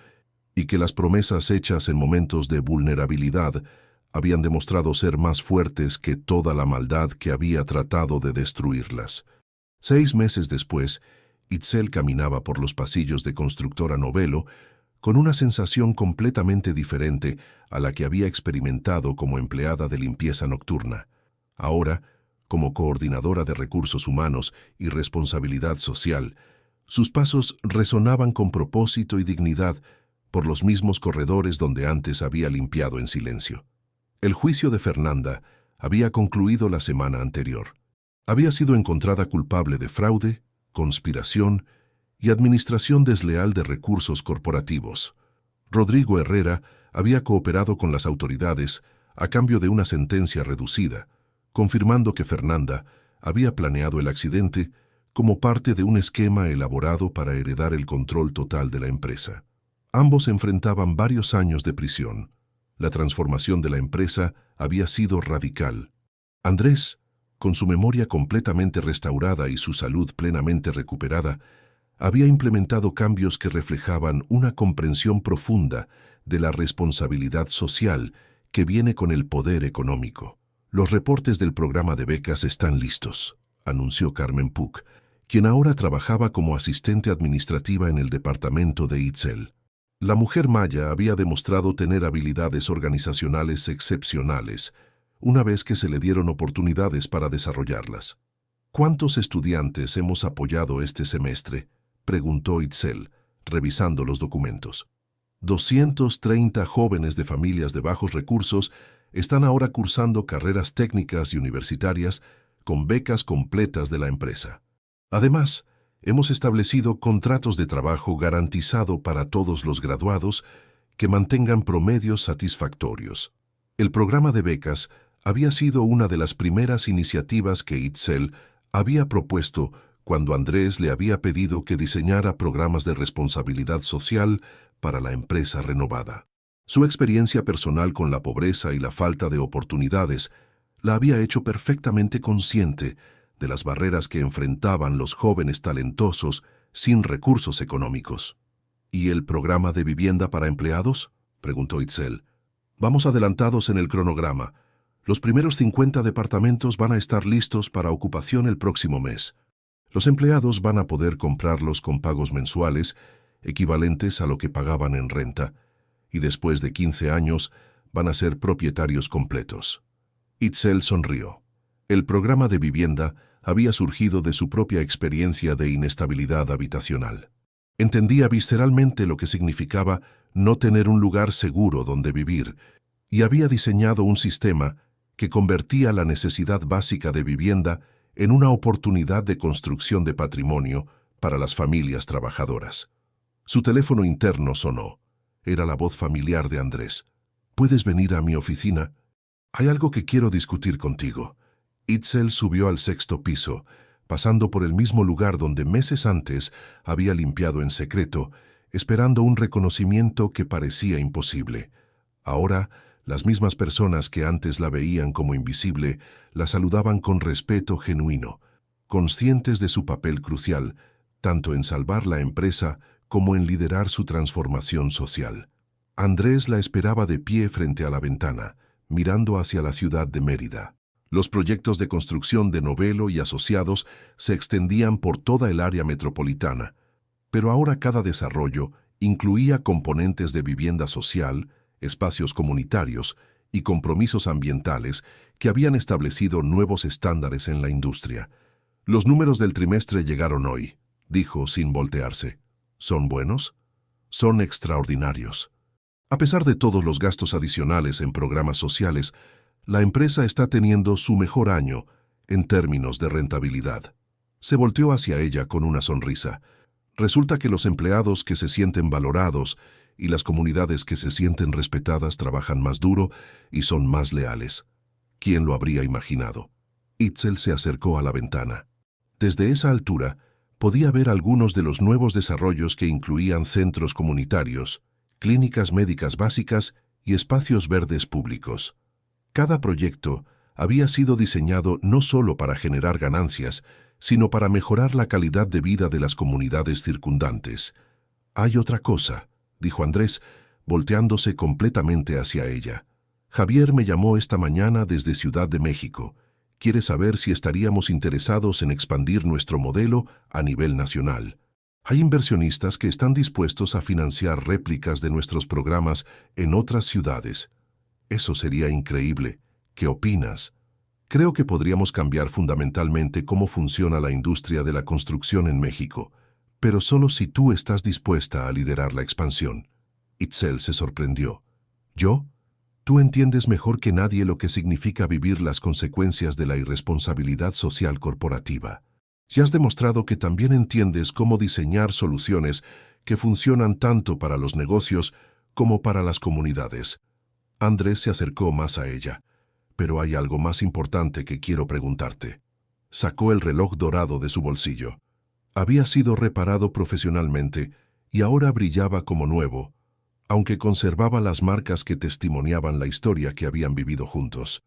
y que las promesas hechas en momentos de vulnerabilidad habían demostrado ser más fuertes que toda la maldad que había tratado de destruirlas. 6 meses después, Itzel caminaba por los pasillos de Constructora Novelo con una sensación completamente diferente a la que había experimentado como empleada de limpieza nocturna. Ahora, como coordinadora de recursos humanos y responsabilidad social, sus pasos resonaban con propósito y dignidad por los mismos corredores donde antes había limpiado en silencio. El juicio de Fernanda había concluido la semana anterior. Había sido encontrada culpable de fraude, conspiración y administración desleal de recursos corporativos. Rodrigo Herrera había cooperado con las autoridades a cambio de una sentencia reducida, confirmando que Fernanda había planeado el accidente como parte de un esquema elaborado para heredar el control total de la empresa. Ambos enfrentaban varios años de prisión. La transformación de la empresa había sido radical. Andrés, con su memoria completamente restaurada y su salud plenamente recuperada, había implementado cambios que reflejaban una comprensión profunda de la responsabilidad social que viene con el poder económico. «Los reportes del programa de becas están listos», anunció Carmen Puc, quien ahora trabajaba como asistente administrativa en el departamento de Itzel. La mujer maya había demostrado tener habilidades organizacionales excepcionales, una vez que se le dieron oportunidades para desarrollarlas. «¿Cuántos estudiantes hemos apoyado este semestre?», preguntó Itzel, revisando los documentos. 230 jóvenes de familias de bajos recursos están ahora cursando carreras técnicas y universitarias con becas completas de la empresa. Además, hemos establecido contratos de trabajo garantizado para todos los graduados que mantengan promedios satisfactorios. El programa de becas había sido una de las primeras iniciativas que Itzel había propuesto cuando Andrés le había pedido que diseñara programas de responsabilidad social para la empresa renovada. Su experiencia personal con la pobreza y la falta de oportunidades la había hecho perfectamente consciente de las barreras que enfrentaban los jóvenes talentosos sin recursos económicos. «¿Y el programa de vivienda para empleados?», preguntó Itzel. «Vamos adelantados en el cronograma. Los primeros 50 departamentos van a estar listos para ocupación el próximo mes. Los empleados van a poder comprarlos con pagos mensuales equivalentes a lo que pagaban en renta, y después de 15 años van a ser propietarios completos». Itzel sonrió. El programa de vivienda había surgido de su propia experiencia de inestabilidad habitacional. Entendía visceralmente lo que significaba no tener un lugar seguro donde vivir, y había diseñado un sistema que convertía la necesidad básica de vivienda en una oportunidad de construcción de patrimonio para las familias trabajadoras. Su teléfono interno sonó. Era la voz familiar de Andrés. «¿Puedes venir a mi oficina? Hay algo que quiero discutir contigo». Itzel subió al 6º piso, pasando por el mismo lugar donde meses antes había limpiado en secreto, esperando un reconocimiento que parecía imposible. Ahora, las mismas personas que antes la veían como invisible la saludaban con respeto genuino, conscientes de su papel crucial, tanto en salvar la empresa como en liderar su transformación social. Andrés la esperaba de pie frente a la ventana, mirando hacia la ciudad de Mérida. Los proyectos de construcción de Novelo y asociados se extendían por toda el área metropolitana, pero ahora cada desarrollo incluía componentes de vivienda social, espacios comunitarios y compromisos ambientales que habían establecido nuevos estándares en la industria. Los números del trimestre llegaron hoy, dijo sin voltearse. ¿Son buenos? Son extraordinarios. A pesar de todos los gastos adicionales en programas sociales, la empresa está teniendo su mejor año en términos de rentabilidad. Se volteó hacia ella con una sonrisa. Resulta que los empleados que se sienten valorados y las comunidades que se sienten respetadas trabajan más duro y son más leales. ¿Quién lo habría imaginado? Itzel se acercó a la ventana. Desde esa altura, podía ver algunos de los nuevos desarrollos que incluían centros comunitarios, clínicas médicas básicas y espacios verdes públicos. Cada proyecto había sido diseñado no solo para generar ganancias, sino para mejorar la calidad de vida de las comunidades circundantes. «Hay otra cosa», dijo Andrés, volteándose completamente hacia ella. «Javier me llamó esta mañana desde Ciudad de México. Quiere saber si estaríamos interesados en expandir nuestro modelo a nivel nacional. Hay inversionistas que están dispuestos a financiar réplicas de nuestros programas en otras ciudades. Eso sería increíble. ¿Qué opinas? Creo que podríamos cambiar fundamentalmente cómo funciona la industria de la construcción en México, pero solo si tú estás dispuesta a liderar la expansión». Itzel se sorprendió. «¿Yo? Tú entiendes mejor que nadie lo que significa vivir las consecuencias de la irresponsabilidad social corporativa. Y has demostrado que también entiendes cómo diseñar soluciones que funcionan tanto para los negocios como para las comunidades». Andrés se acercó más a ella. «Pero hay algo más importante que quiero preguntarte». Sacó el reloj dorado de su bolsillo. Había sido reparado profesionalmente y ahora brillaba como nuevo, aunque conservaba las marcas que testimoniaban la historia que habían vivido juntos.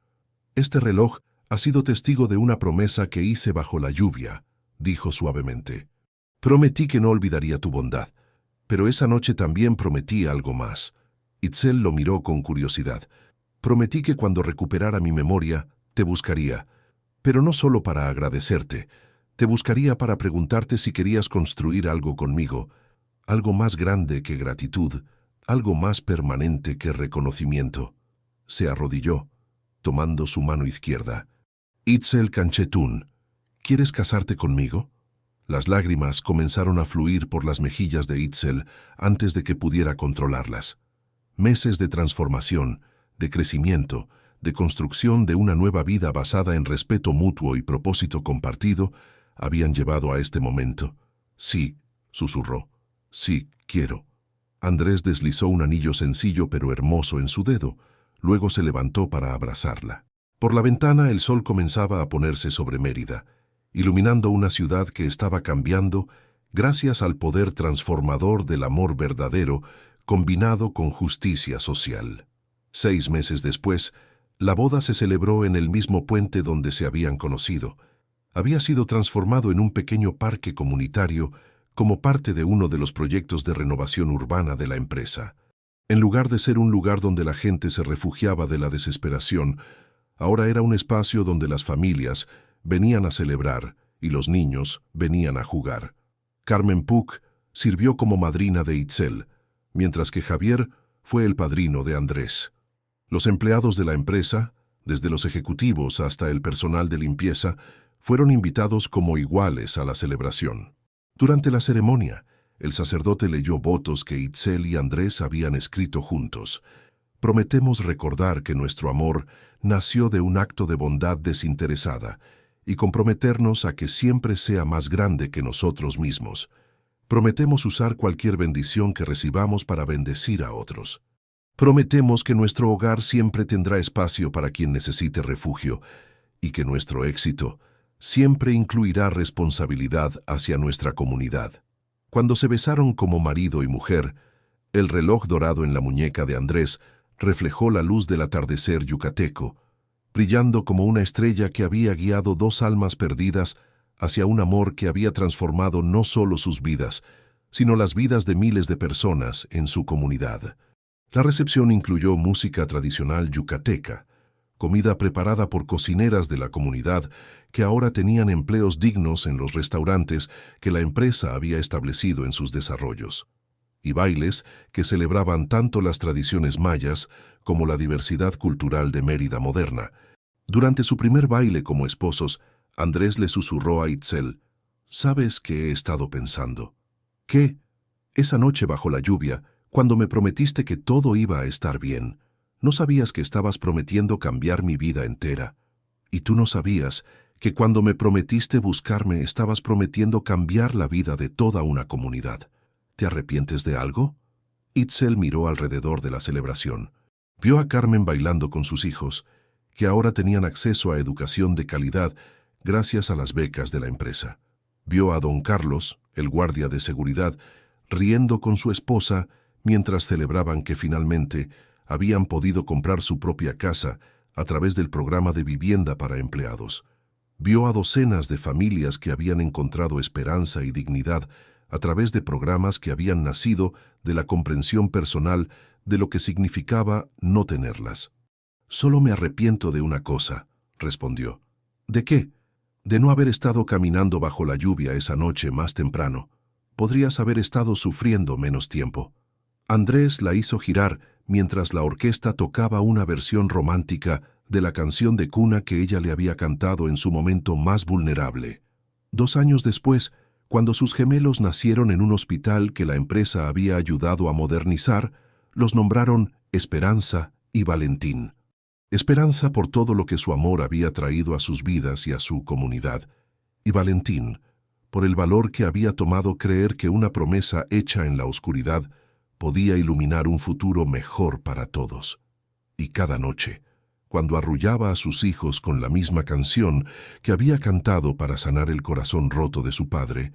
«Este reloj ha sido testigo de una promesa que hice bajo la lluvia», dijo suavemente. «Prometí que no olvidaría tu bondad, pero esa noche también prometí algo más». Itzel lo miró con curiosidad. «Prometí que cuando recuperara mi memoria, te buscaría, pero no solo para agradecerte, te buscaría para preguntarte si querías construir algo conmigo, algo más grande que gratitud, algo más permanente que reconocimiento». Se arrodilló, tomando su mano izquierda. «Itzel Canchetún, ¿quieres casarte conmigo?» Las lágrimas comenzaron a fluir por las mejillas de Itzel antes de que pudiera controlarlas. Meses de transformación, de crecimiento, de construcción de una nueva vida basada en respeto mutuo y propósito compartido, habían llevado a este momento. «Sí», susurró. «Sí, quiero». Andrés deslizó un anillo sencillo pero hermoso en su dedo. Luego se levantó para abrazarla. Por la ventana el sol comenzaba a ponerse sobre Mérida, iluminando una ciudad que estaba cambiando gracias al poder transformador del amor verdadero combinado con justicia social. 6 meses después, la boda se celebró en el mismo puente donde se habían conocido. Había sido transformado en un pequeño parque comunitario como parte de uno de los proyectos de renovación urbana de la empresa. En lugar de ser un lugar donde la gente se refugiaba de la desesperación, ahora era un espacio donde las familias venían a celebrar y los niños venían a jugar. Carmen Puch sirvió como madrina de Itzel, mientras que Javier fue el padrino de Andrés. Los empleados de la empresa, desde los ejecutivos hasta el personal de limpieza, fueron invitados como iguales a la celebración. Durante la ceremonia, el sacerdote leyó votos que Itzel y Andrés habían escrito juntos. «Prometemos recordar que nuestro amor nació de un acto de bondad desinteresada y comprometernos a que siempre sea más grande que nosotros mismos. Prometemos usar cualquier bendición que recibamos para bendecir a otros. Prometemos que nuestro hogar siempre tendrá espacio para quien necesite refugio y que nuestro éxito siempre incluirá responsabilidad hacia nuestra comunidad». Cuando se besaron como marido y mujer, el reloj dorado en la muñeca de Andrés reflejó la luz del atardecer yucateco, brillando como una estrella que había guiado 2 almas perdidas hacia un amor que había transformado no solo sus vidas, sino las vidas de miles de personas en su comunidad. La recepción incluyó música tradicional yucateca, comida preparada por cocineras de la comunidad que ahora tenían empleos dignos en los restaurantes que la empresa había establecido en sus desarrollos, y bailes que celebraban tanto las tradiciones mayas como la diversidad cultural de Mérida moderna. Durante su primer baile como esposos, Andrés le susurró a Itzel: «¿Sabes qué he estado pensando?» «¿Qué?» «Esa noche bajo la lluvia, cuando me prometiste que todo iba a estar bien, no sabías que estabas prometiendo cambiar mi vida entera. Y tú no sabías que cuando me prometiste buscarme estabas prometiendo cambiar la vida de toda una comunidad. ¿Te arrepientes de algo?» Itzel miró alrededor de la celebración. Vio a Carmen bailando con sus hijos, que ahora tenían acceso a educación de calidad gracias a las becas de la empresa. Vio a don Carlos, el guardia de seguridad, riendo con su esposa mientras celebraban que finalmente habían podido comprar su propia casa a través del programa de vivienda para empleados. Vio a docenas de familias que habían encontrado esperanza y dignidad a través de programas que habían nacido de la comprensión personal de lo que significaba no tenerlas. «Solo me arrepiento de una cosa», respondió. «¿De qué?» «De no haber estado caminando bajo la lluvia esa noche más temprano. Podrías haber estado sufriendo menos tiempo». Andrés la hizo girar mientras la orquesta tocaba una versión romántica de la canción de cuna que ella le había cantado en su momento más vulnerable. 2 años después, cuando sus gemelos nacieron en un hospital que la empresa había ayudado a modernizar, los nombraron Esperanza y Valentín. Esperanza por todo lo que su amor había traído a sus vidas y a su comunidad, y Valentín por el valor que había tomado creer que una promesa hecha en la oscuridad podía iluminar un futuro mejor para todos. Y cada noche, cuando arrullaba a sus hijos con la misma canción que había cantado para sanar el corazón roto de su padre,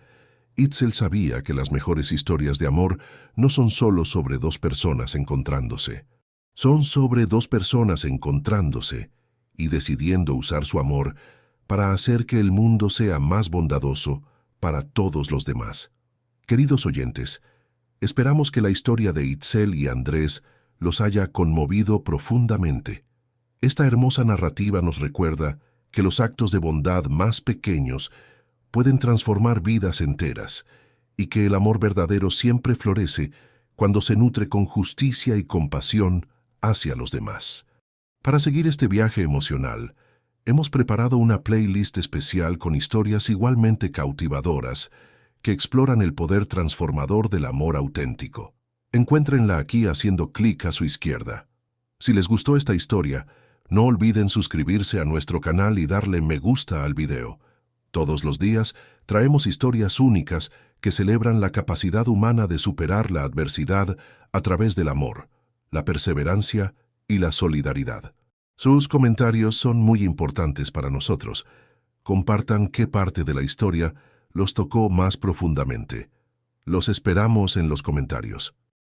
Itzel sabía que las mejores historias de amor no son solo sobre 2 personas encontrándose. Son sobre 2 personas encontrándose y decidiendo usar su amor para hacer que el mundo sea más bondadoso para todos los demás. Queridos oyentes, esperamos que la historia de Itzel y Andrés los haya conmovido profundamente. Esta hermosa narrativa nos recuerda que los actos de bondad más pequeños pueden transformar vidas enteras y que el amor verdadero siempre florece cuando se nutre con justicia y compasión hacia los demás. Para seguir este viaje emocional, hemos preparado una playlist especial con historias igualmente cautivadoras que exploran el poder transformador del amor auténtico. Encuéntrenla aquí haciendo clic a su izquierda. Si les gustó esta historia, no olviden suscribirse a nuestro canal y darle me gusta al video. Todos los días traemos historias únicas que celebran la capacidad humana de superar la adversidad a través del amor, la perseverancia y la solidaridad. Sus comentarios son muy importantes para nosotros. Compartan qué parte de la historia los tocó más profundamente. Los esperamos en los comentarios.